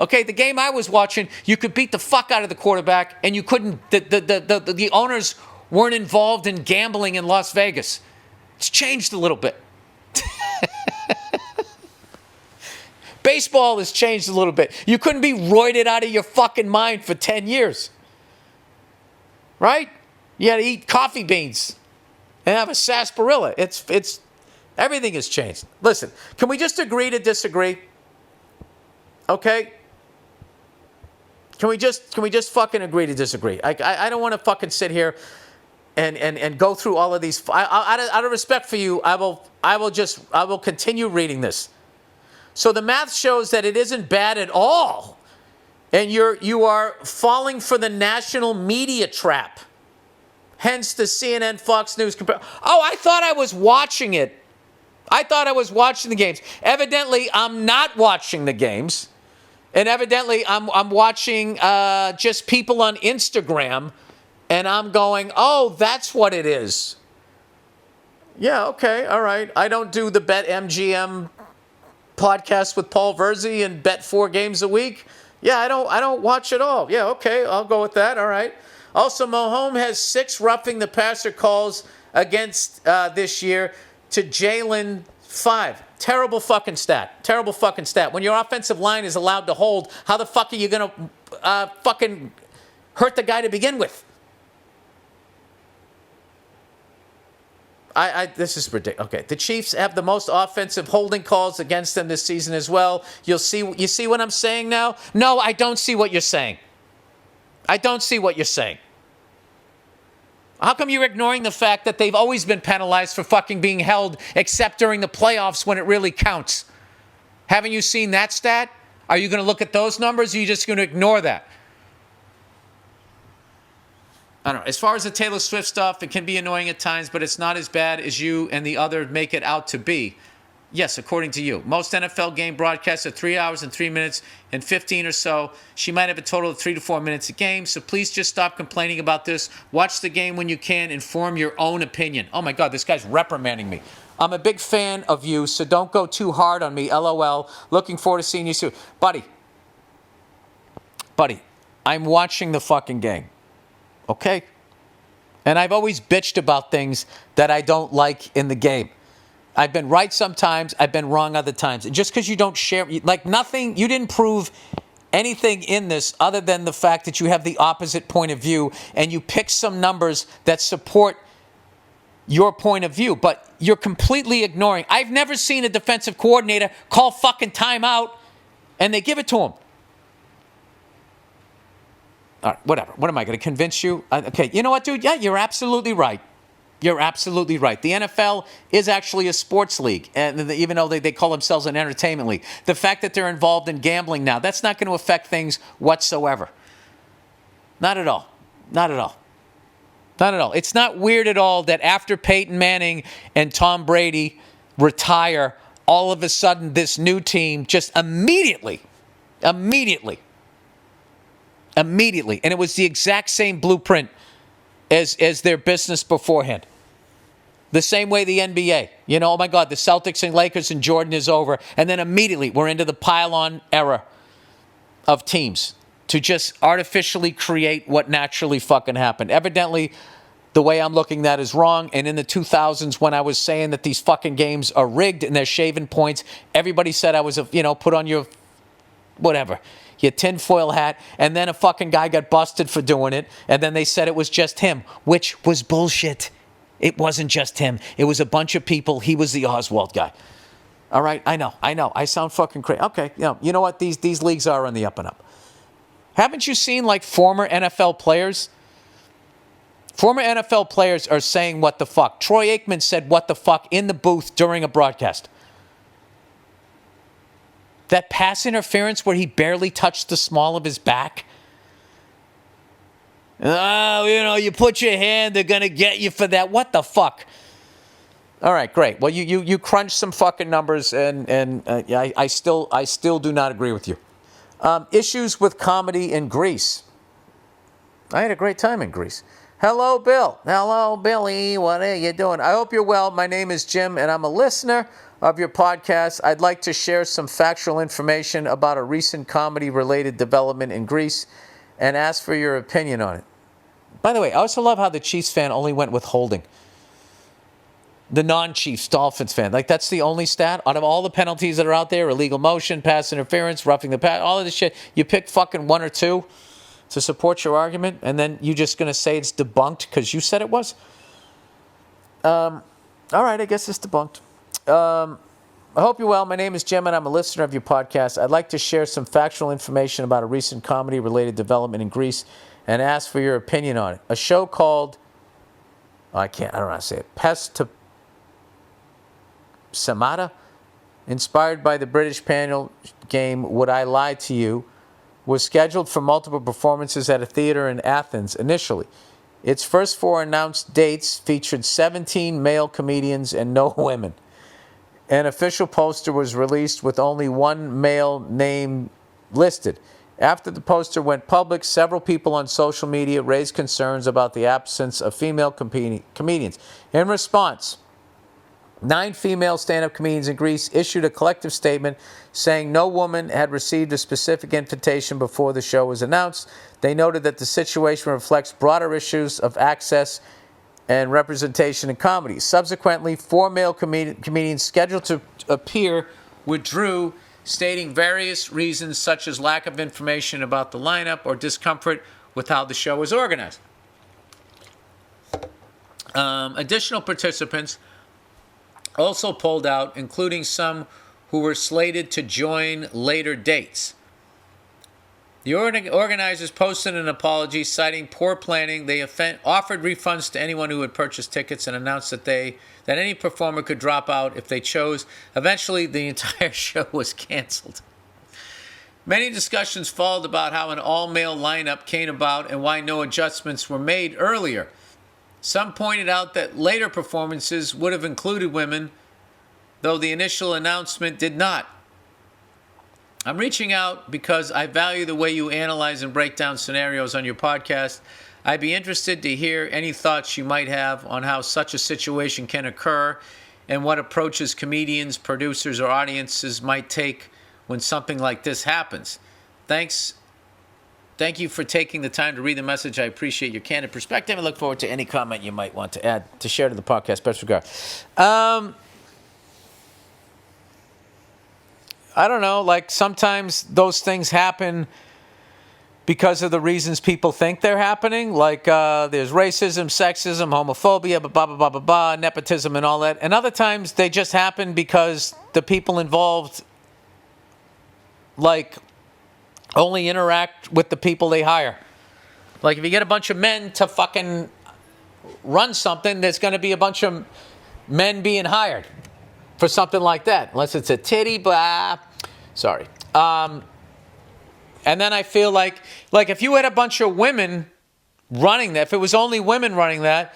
Okay, the game I was watching, you could beat the fuck out of the quarterback and you couldn't, the owners weren't involved in gambling in Las Vegas. It's changed a little bit. Baseball has changed a little bit. You couldn't be roided out of your fucking mind for 10 years. Right? You had to eat coffee beans and have a sarsaparilla. It's everything has changed. Listen, can we just agree to disagree? Okay? Can we just fucking agree to disagree? I don't want to fucking sit here and go through all of these. Out of respect for you, I will continue reading this. So the math shows that it isn't bad at all. And you are falling for the national media trap. Hence the CNN Fox News compare. Oh, I thought I was watching it. I thought I was watching the games. Evidently, I'm not watching the games. And evidently, I'm watching just people on Instagram. And I'm going, oh, that's what it is. Yeah, okay, all right. I don't do the BetMGM podcast with Paul Verzi and bet 4 games a week. Yeah, I don't watch it all. Yeah, okay, I'll go with that. All right. Also, Mahomes has 6 roughing the passer calls against this year to Jalen 5. Terrible fucking stat. Terrible fucking stat. When your offensive line is allowed to hold, how the fuck are you going to fucking hurt the guy to begin with? This is ridiculous. Okay, the Chiefs have the most offensive holding calls against them this season as well. You see what I'm saying now? No, I don't see what you're saying. I don't see what you're saying. How come you're ignoring the fact that they've always been penalized for fucking being held, except during the playoffs when it really counts? Haven't you seen that stat? Are you going to look at those numbers, or are you just going to ignore that? I don't know. As far as the Taylor Swift stuff, it can be annoying at times, but it's not as bad as you and the other make it out to be. Yes, according to you. Most NFL game broadcasts are 3 hours and 3 minutes and 15 or so. She might have a total of 3 to 4 minutes a game, so please just stop complaining about this. Watch the game when you can and form your own opinion. Oh my God, this guy's reprimanding me. I'm a big fan of you, so don't go too hard on me, LOL. Looking forward to seeing you soon. Buddy, I'm watching the fucking game. Okay? And I've always bitched about things that I don't like in the game. I've been right sometimes, I've been wrong other times. And just because you don't share, like nothing, you didn't prove anything in this other than the fact that you have the opposite point of view and you pick some numbers that support your point of view. But you're completely ignoring. I've never seen a defensive coordinator call fucking timeout and they give it to him. All right, whatever. What am I going to convince you? Okay, you know what, dude? Yeah, you're absolutely right. You're absolutely right. The NFL is actually a sports league, and even though they call themselves an entertainment league. The fact that they're involved in gambling now, that's not going to affect things whatsoever. Not at all. Not at all. Not at all. It's not weird at all that after Peyton Manning and Tom Brady retire, all of a sudden this new team just immediately, and it was the exact same blueprint as their business beforehand. The same way the NBA. You know, oh my God, the Celtics and Lakers and Jordan is over. And then immediately we're into the pile-on era of teams to just artificially create what naturally fucking happened. Evidently, the way I'm looking at that is wrong. And in the 2000s, when I was saying that these fucking games are rigged and they're shaving points, everybody said I was, put on your whatever. Your tinfoil hat, and then a fucking guy got busted for doing it, and then they said it was just him, which was bullshit. It wasn't just him. It was a bunch of people. He was the Oswald guy. All right? I know. I sound fucking crazy. Okay, you know what? These leagues are on the up and up. Haven't you seen, like, former NFL players? Former NFL players are saying what the fuck. Troy Aikman said what the fuck in the booth during a broadcast. That pass interference where he barely touched the small of his back. Oh, you put your hand, they're going to get you for that. What the fuck? All right, great. Well, you crunch some fucking numbers, and I still do not agree with you. Issues with comedy in Greece. I had a great time in Greece. Hello, Bill. Hello, Billy. What are you doing? I hope you're well. My name is Jim, and I'm a listener of your podcast. I'd like to share some factual information about a recent comedy-related development in Greece and ask for your opinion on it. By the way, I also love how the Chiefs fan only went with holding. The non-Chiefs Dolphins fan. Like, that's the only stat. Out of all the penalties that are out there, illegal motion, pass interference, roughing the pass, all of this shit, you pick fucking 1 or 2 to support your argument, and then you're just going to say it's debunked because you said it was? All right, I guess it's debunked. I hope you're well. My name is Jim, and I'm a listener of your podcast. I'd like to share some factual information about a recent comedy-related development in Greece and ask for your opinion on it. A show called, I don't know how to say it, Pest to Samata inspired by the British panel game Would I Lie to You, was scheduled for multiple performances at a theater in Athens initially. Its first 4 announced dates featured 17 male comedians and no women. An official poster was released with only one male name listed. After the poster went public, several people on social media raised concerns about the absence of female comedians. In response, 9 female stand-up comedians in Greece issued a collective statement saying no woman had received a specific invitation before the show was announced. They noted that the situation reflects broader issues of access and representation in comedy. Subsequently, 4 male comedians scheduled to appear withdrew, stating various reasons such as lack of information about the lineup or discomfort with how the show was organized. Additional participants also pulled out, including some who were slated to join later dates. The organizers posted an apology citing poor planning. They offered refunds to anyone who had purchased tickets and announced that any performer could drop out if they chose. Eventually, the entire show was canceled. Many discussions followed about how an all-male lineup came about and why no adjustments were made earlier. Some pointed out that later performances would have included women, though the initial announcement did not. I'm reaching out because I value the way you analyze and break down scenarios on your podcast. I'd be interested to hear any thoughts you might have on how such a situation can occur and what approaches comedians, producers, or audiences might take when something like this happens. Thank you for taking the time to read the message. I appreciate your candid perspective and look forward to any comment you might want to add to share to the podcast. Best regards. I don't know, like sometimes those things happen because of the reasons people think they're happening. Like there's racism, sexism, homophobia, blah, blah, blah, blah, blah, nepotism and all that. And other times they just happen because the people involved like only interact with the people they hire. Like if you get a bunch of men to fucking run something, there's going to be a bunch of men being hired for something like that. Unless it's a titty, blah. Sorry. And then I feel like if you had a bunch of women running that, if it was only women running that,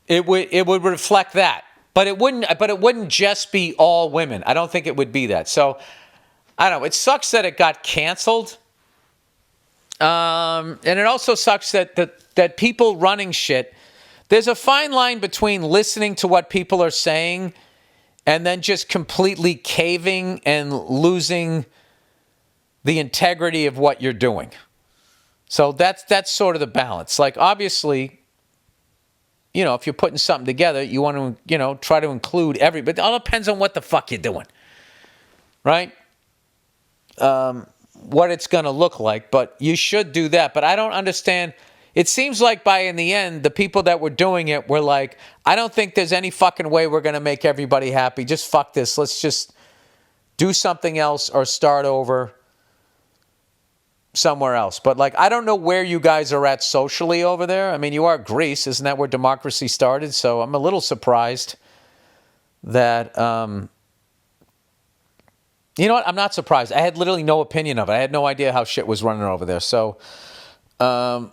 it would reflect that. But it wouldn't just be all women. I don't think it would be that. So I don't know. It sucks that it got canceled. And it also sucks that people running shit, there's a fine line between listening to what people are saying and then just completely caving and losing the integrity of what you're doing. So that's sort of the balance. Like obviously, if you're putting something together, you want to, try to include everybody. It all depends on what the fuck you're doing, right? What it's going to look like, but you should do that. But I don't understand. It seems like in the end, the people that were doing it were like, I don't think there's any fucking way we're going to make everybody happy. Just fuck this. Let's just do something else or start over somewhere else. But I don't know where you guys are at socially over there. I mean, you are Greece. Isn't that where democracy started? So I'm a little surprised that, you know what? I'm not surprised. I had literally no opinion of it. I had no idea how shit was running over there. So, I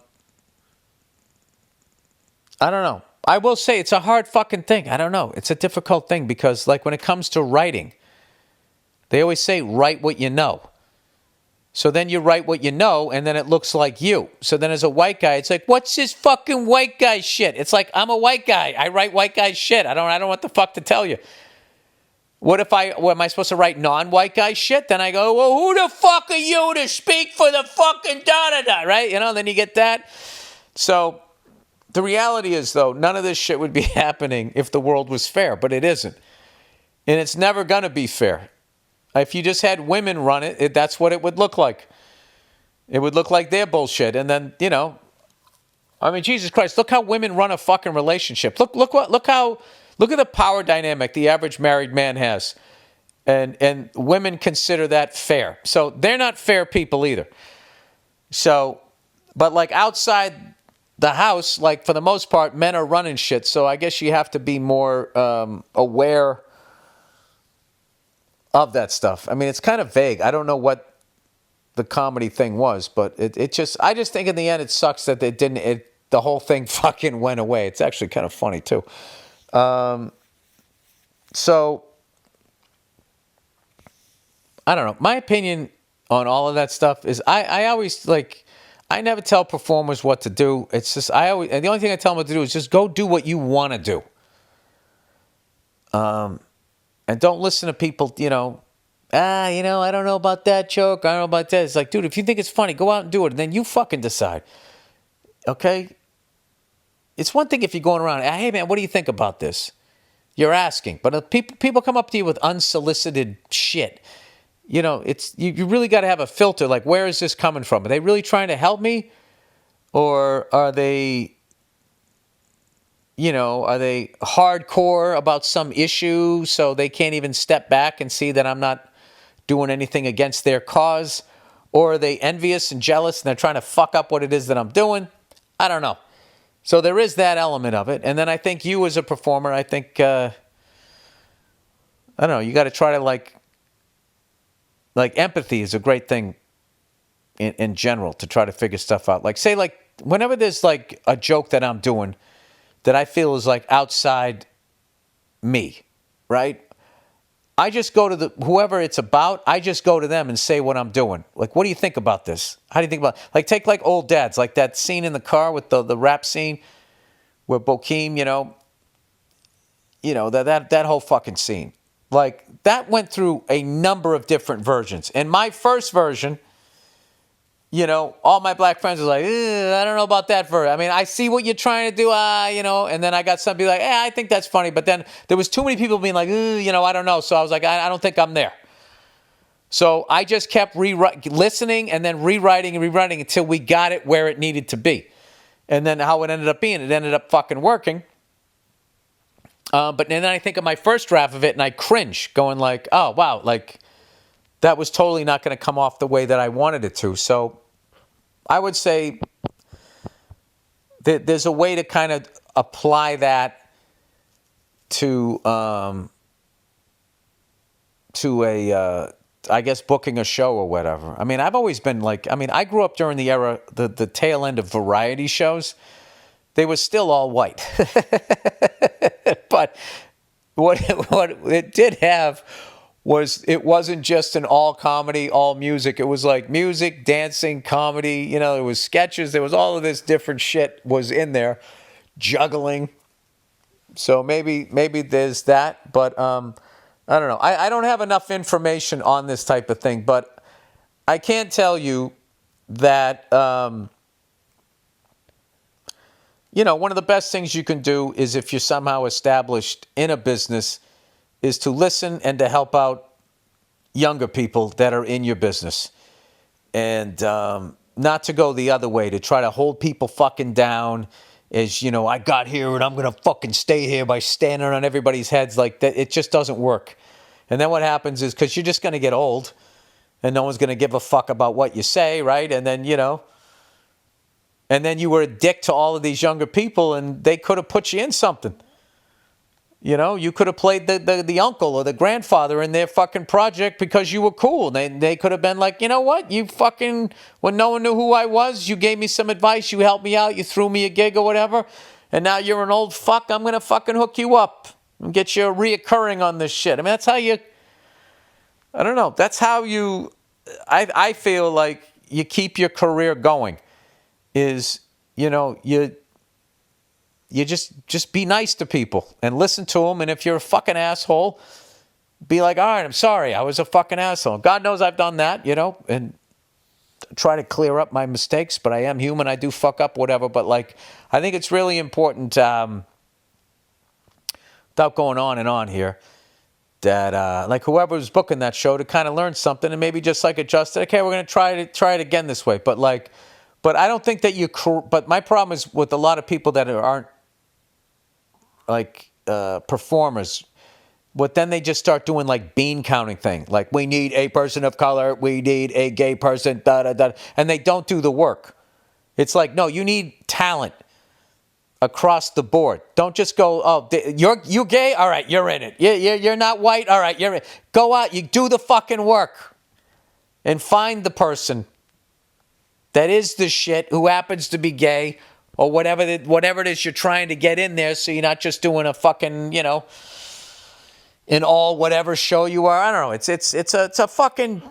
don't know. I will say it's a hard fucking thing. I don't know. It's a difficult thing because when it comes to writing, they always say write what you know. So then you write what you know and then it looks like you. So then as a white guy, it's like, what's this fucking white guy shit? It's like, I'm a white guy. I write white guy shit. I don't know what the fuck to tell you. What am I supposed to write non-white guy shit? Then I go, well, who the fuck are you to speak for the fucking da-da-da, right? Then you get that. So the reality is, though, none of this shit would be happening if the world was fair, but it isn't. And it's never going to be fair. If you just had women run it, that's what it would look like. It would look like their bullshit. And then, Jesus Christ, look how women run a fucking relationship. Look at the power dynamic the average married man has. And women consider that fair. So they're not fair people either. So, but outside the house, for the most part, men are running shit. So I guess you have to be more aware of that stuff. I mean, it's kind of vague. I don't know what the comedy thing was, but I just think in the end it sucks that the whole thing fucking went away. It's actually kind of funny too. So I don't know. My opinion on all of that stuff is I always I never tell performers what to do. It's just the only thing I tell them what to do is just go do what you want to do. And don't listen to people, I don't know about that joke. I don't know about that. It's like, dude, if you think it's funny, go out and do it. And then you fucking decide. Okay? It's one thing if you're going around, hey, man, what do you think about this? You're asking. But if people come up to you with unsolicited shit. You really got to have a filter. Like, where is this coming from? Are they really trying to help me? Or are they hardcore about some issue so they can't even step back and see that I'm not doing anything against their cause? Or are they envious and jealous and they're trying to fuck up what it is that I'm doing? I don't know. So there is that element of it. And then I think you as a performer, I think, I don't know, you got to try to like empathy is a great thing in general to try to figure stuff out. Like, say, like, whenever there's like a joke that I'm doing that I feel is like outside me, right? I just go to whoever it's about, I just go to them and say what I'm doing. Like, what do you think about this? How do you think about, like, take like Old Dads, like that scene in the car with the rap scene where Bokeem, that whole fucking scene. Like, that went through a number of different versions. And my first version, all my black friends were like, I don't know about that version. I mean, I see what you're trying to do, and then I got some people like, I think that's funny. But then there was too many people being like, I don't know. So I was like, I don't think I'm there. So I just kept listening and then rewriting until we got it where it needed to be. And then how it ended up being, it ended up fucking working. But then I think of my first draft of it and I cringe, going like, oh, wow, like that was totally not going to come off the way that I wanted it to. So I would say that there's a way to kind of apply that to I guess, booking a show or whatever. I mean, I've always been like, I grew up during the era, the tail end of variety shows. They were still all white. But what it did have was, it wasn't just an all comedy, all music. It was like music, dancing, comedy. There was sketches. There was all of this different shit was in there. Juggling. So maybe there's that. But I don't know. I don't have enough information on this type of thing. But I can tell you that... one of the best things you can do is, if you're somehow established in a business, is to listen and to help out younger people that are in your business. And not to go the other way, to try to hold people fucking down as, I got here and I'm going to fucking stay here by standing on everybody's heads like that. It just doesn't work. And then what happens is, because you're just going to get old and no one's going to give a fuck about what you say, right? And then, and then you were a dick to all of these younger people, and they could have put you in something. You could have played the uncle or the grandfather in their fucking project because you were cool. They could have been like, you know what? You fucking, when no one knew who I was, you gave me some advice, you helped me out, you threw me a gig or whatever, and now you're an old fuck. I'm going to fucking hook you up and get you reoccurring on this shit. That's how you, I don't know. That's how you, I feel like you keep your career going. Is, you just be nice to people and listen to them. And if you're a fucking asshole, be like, all right, I'm sorry, I was a fucking asshole. God knows I've done that, and try to clear up my mistakes. But I am human. I do fuck up, whatever. But like, I think it's really important, without going on and on here, that like whoever was booking that show to kind of learn something and maybe just like adjust it. Okay, we're going to try it again this way. But like, but I don't think that but my problem is with a lot of people that aren't like performers. But then they just start doing like bean counting thing. Like, we need a person of color. We need a gay person. Da, da, da. And they don't do the work. It's like, no, you need talent. across the board. Don't just go, oh, you gay? All right, you're in it. You're not white? All right, you're in. Go out, you do the fucking work. And find the person that is the shit who happens to be gay or whatever it is you're trying to get in there, so you're not just doing a fucking, in all whatever show you are. I don't know. It's a fucking,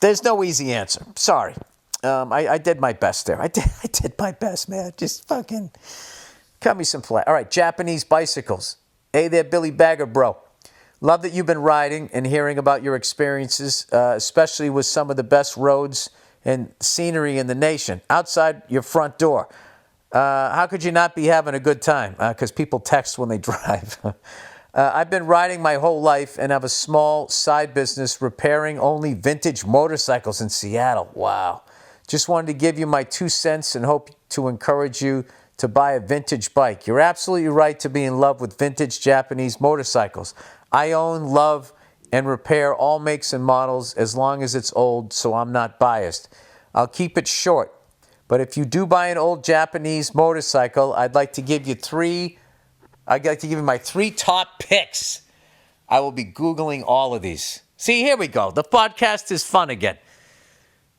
there's no easy answer. Sorry. I did my best there. I did my best, man. Just fucking cut me some flack. All right, Japanese bicycles. Hey there, Billy Bagger, bro. Love that you've been riding and hearing about your experiences, especially with some of the best roads and scenery in the nation outside your front door. How could you not be having a good time? Because people text when they drive. I've been riding my whole life and have a small side business repairing only vintage motorcycles in Seattle. Wow. Just wanted to give you my 2 cents and hope to encourage you to buy a vintage bike. You're absolutely right to be in love with vintage Japanese motorcycles. I own, love, and repair all makes and models as long as it's old, so I'm not biased. I'll keep it short. But if you do buy an old Japanese motorcycle, I'd like to give you my 3 top picks. I will be Googling all of these. See, here we go. The podcast is fun again.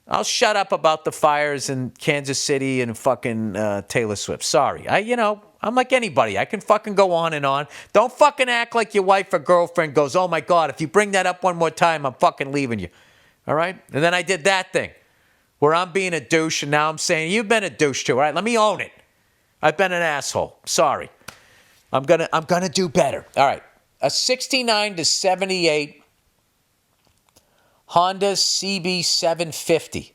I'll shut up about the fires in Kansas City and fucking Taylor Swift. Sorry. I'm like anybody. I can fucking go on and on. Don't fucking act like your wife or girlfriend goes, oh my God, if you bring that up one more time, I'm fucking leaving you. All right? And then I did that thing where I'm being a douche and now I'm saying, you've been a douche too. All right? Let me own it. I've been an asshole. Sorry. I'm gonna do better. All right. A 69 to 78 Honda CB750.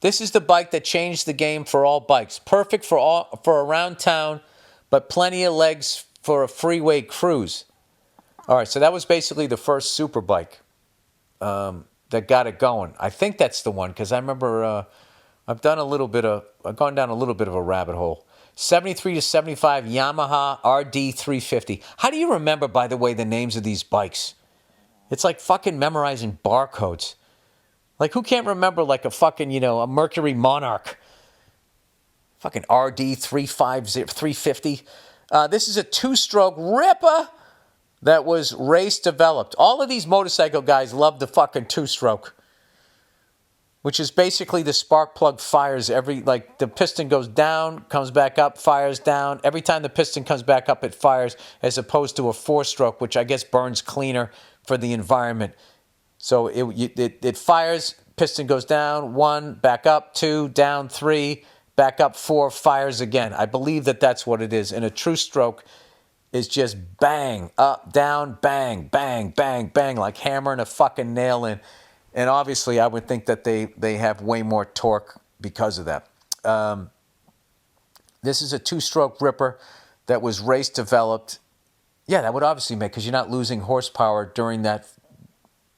This is the bike that changed the game for all bikes. Perfect for around town, but plenty of legs for a freeway cruise. All right, so that was basically the first super bike that got it going. I think that's the one because I remember I've gone down a little bit of a rabbit hole. 73 to 75 Yamaha RD350. How do you remember, by the way, the names of these bikes? It's like fucking memorizing barcodes. Like, who can't remember like a fucking, a Mercury Monarch? Fucking RD350. This is a 2-stroke ripper that was race developed. All of these motorcycle guys love the fucking 2-stroke, which is basically the spark plug fires the piston goes down, comes back up, fires down. Every time the piston comes back up, it fires, as opposed to a 4-stroke, which I guess burns cleaner for the environment. So it fires, piston goes down, 1, back up, 2, down, 3, back up, 4, fires again. I believe that's what it is. And a true stroke is just bang, up, down, bang, bang, bang, bang, like hammering a fucking nail in. And obviously, I would think that they have way more torque because of that. This is a 2-stroke ripper that was race developed. Yeah, that would obviously make, because you're not losing horsepower during that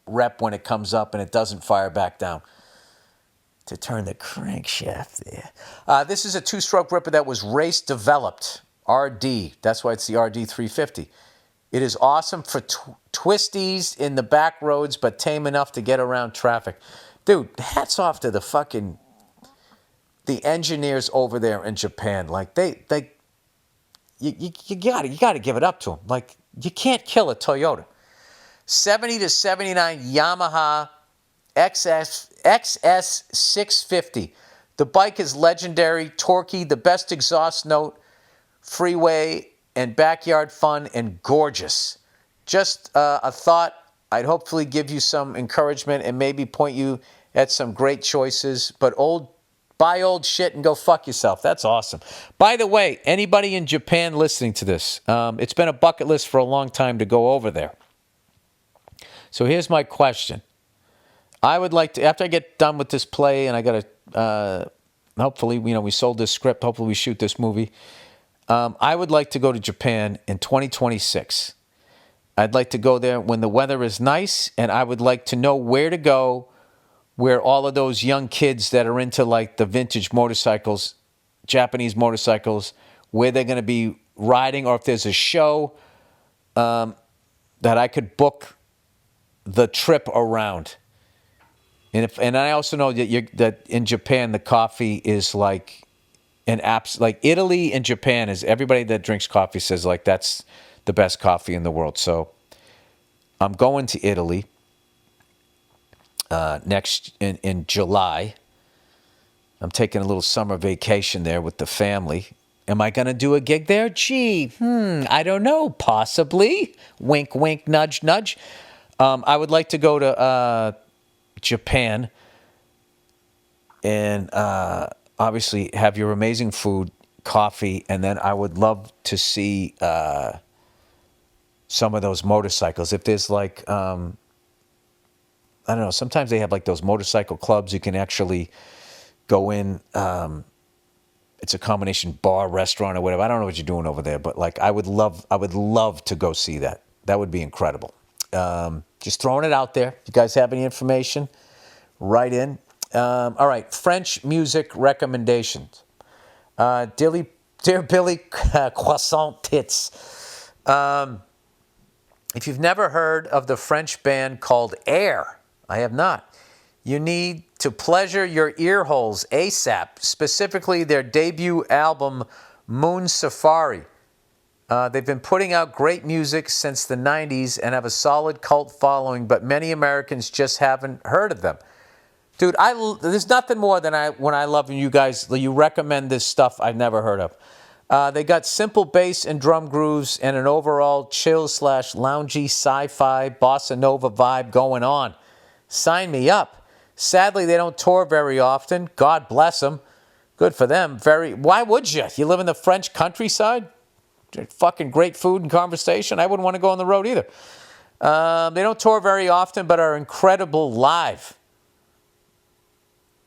rep when it comes up and it doesn't fire back down. To turn the crankshaft there. This is a 2-stroke ripper that was race developed. RD. That's why it's the RD350. It is awesome for twisties in the back roads, but tame enough to get around traffic. Dude, hats off to the engineers over there in Japan. Like you gotta give it up to them. Like, you can't kill a Toyota. 70 to 79 Yamaha XS650. The bike is legendary, torquey, the best exhaust note, freeway and backyard fun, and gorgeous. Just a thought. I'd hopefully give you some encouragement and maybe point you at some great choices. But buy old shit and go fuck yourself. That's awesome. By the way, anybody in Japan listening to this, it's been a bucket list for a long time to go over there. So here's my question. I would like to, after I get done with this play and I got to, hopefully, we sold this script, hopefully we shoot this movie. I would like to go to Japan in 2026. I'd like to go there when the weather is nice, and I would like to know where to go, where all of those young kids that are into like the vintage motorcycles, Japanese motorcycles, where they're going to be riding, or if there's a show that I could book the trip around. And I also know that in Japan the coffee is like and apps like Italy and Japan is everybody that drinks coffee says like that's the best coffee in the world. So I'm going to Italy next in July. I'm taking a little summer vacation there with the family. Am I going to do a gig there? Gee, I don't know. Possibly. Wink, wink, nudge, nudge. I would like to go to Japan and obviously have your amazing food, coffee, and then I would love to see some of those motorcycles. If there's like, I don't know, sometimes they have like those motorcycle clubs you can actually go in. It's a combination bar, restaurant, or whatever. I don't know what you're doing over there, but like I would love to go see that. That would be incredible. Just throwing it out there. If you guys have any information, write in. All right, French music recommendations. Dear Billy Croissant Tits. If you've never heard of the French band called Air, I have not. You need to pleasure your ear holes ASAP, specifically their debut album, Moon Safari. They've been putting out great music since the 90s and have a solid cult following, but many Americans just haven't heard of them. Dude, there's nothing more than when I love you guys. You recommend this stuff I've never heard of. They got simple bass and drum grooves and an overall chill/loungy sci-fi bossa nova vibe going on. Sign me up. Sadly, they don't tour very often. God bless them. Good for them. Why would you? You live in the French countryside? Fucking great food and conversation. I wouldn't want to go on the road either. They don't tour very often, but are incredible live.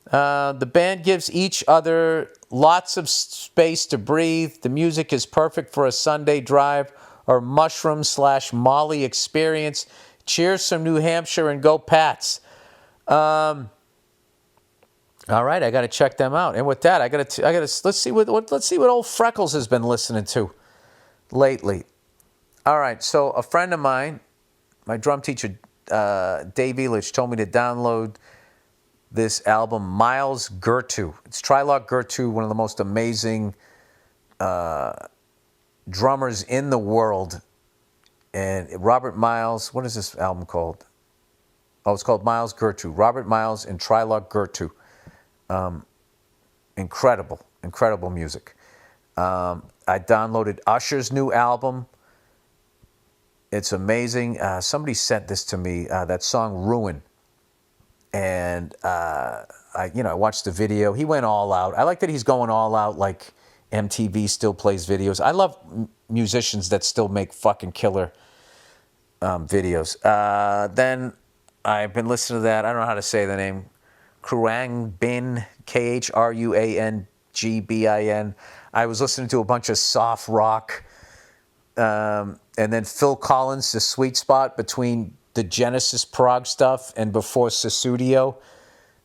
The band gives each other lots of space to breathe. The music is perfect for a Sunday drive or mushroom/Molly experience. Cheers from New Hampshire and go Pats. All right, I got to check them out. And with that, I got to let's see what old Freckles has been listening to lately. All right, so a friend of mine, my drum teacher, Dave Elich, told me to download this album, Miles Gertu. It's Trilok Gertu, one of the most amazing drummers in the world. And Robert Miles, what is this album called? Oh, it's called Miles Gertu. Robert Miles and Trilok Gertu. Incredible music. I downloaded Usher's new album. It's amazing. Somebody sent this to me, that song Ruin. And I watched the video. He went all out. I like that he's going all out like MTV still plays videos. I love musicians that still make fucking killer videos. Then I've been listening to that. I don't know how to say the name. Khruangbin, Khruangbin. I was listening to a bunch of soft rock. And then Phil Collins, The Sweet Spot Between the Genesis prog stuff and before Susudio.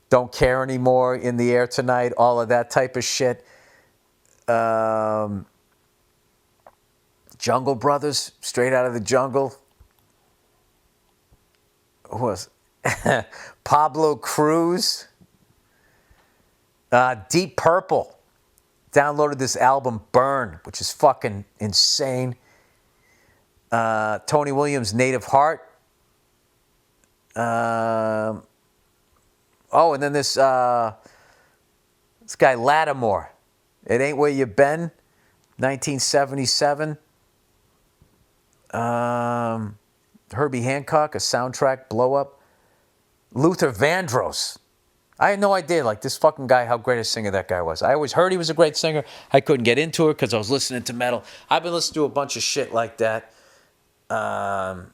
Don't Care Anymore, In the Air Tonight, all of that type of shit. Jungle Brothers, Straight Out of the Jungle. Who was Pablo Cruz. Deep Purple. Downloaded this album, Burn, which is fucking insane. Tony Williams' Native Heart. And then this guy Lattimore. It Ain't Where You Been, 1977. Herbie Hancock, A Soundtrack Blow Up. Luther Vandross. I had no idea, like, this fucking guy, how great a singer that guy was. I always heard he was a great singer. I couldn't get into it because I was listening to metal. I've been listening to a bunch of shit like that. And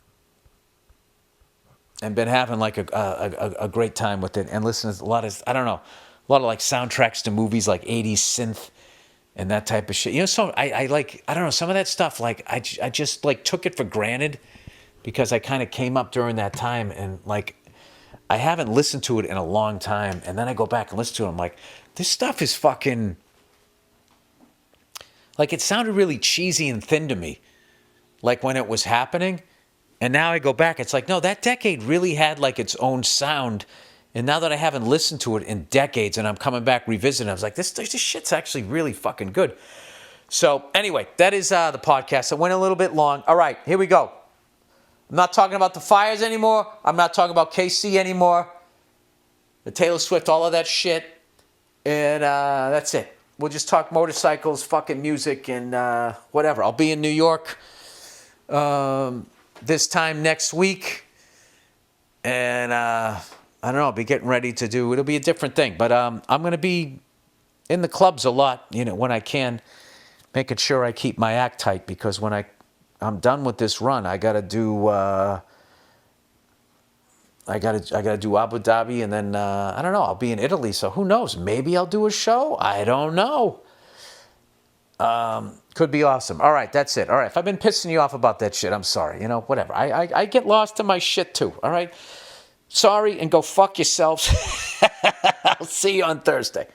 been having, like, a great time with it. And listening to a lot of like, soundtracks to movies, like 80s synth and that type of shit. You know, so I don't know, some of that stuff, like, I just, like, took it for granted because I kind of came up during that time and, like, I haven't listened to it in a long time, and then I go back and listen to it. I'm like, this stuff is fucking... Like, it sounded really cheesy and thin to me, like, when it was happening. And now I go back, it's like, no, that decade really had, like, its own sound And now that I haven't listened to it in decades and I'm coming back revisiting, I was like, this shit's actually really fucking good. So anyway, that is the podcast. It went a little bit long. All right, here we go. I'm not talking about the fires anymore. I'm not talking about KC anymore. The Taylor Swift, all of that shit. And that's it. We'll just talk motorcycles, fucking music, and whatever. I'll be in New York this time next week. And I don't know, I'll be getting ready to do, it'll be a different thing. But I'm going to be in the clubs a lot, when I can, making sure I keep my act tight. Because when I'm done with this run, I got to do... I gotta do Abu Dhabi, and then I don't know. I'll be in Italy, so who knows? Maybe I'll do a show. I don't know. Could be awesome. All right, that's it. All right, if I've been pissing you off about that shit, I'm sorry. Whatever. I get lost in my shit too. All right, sorry, and go fuck yourselves. I'll see you on Thursday.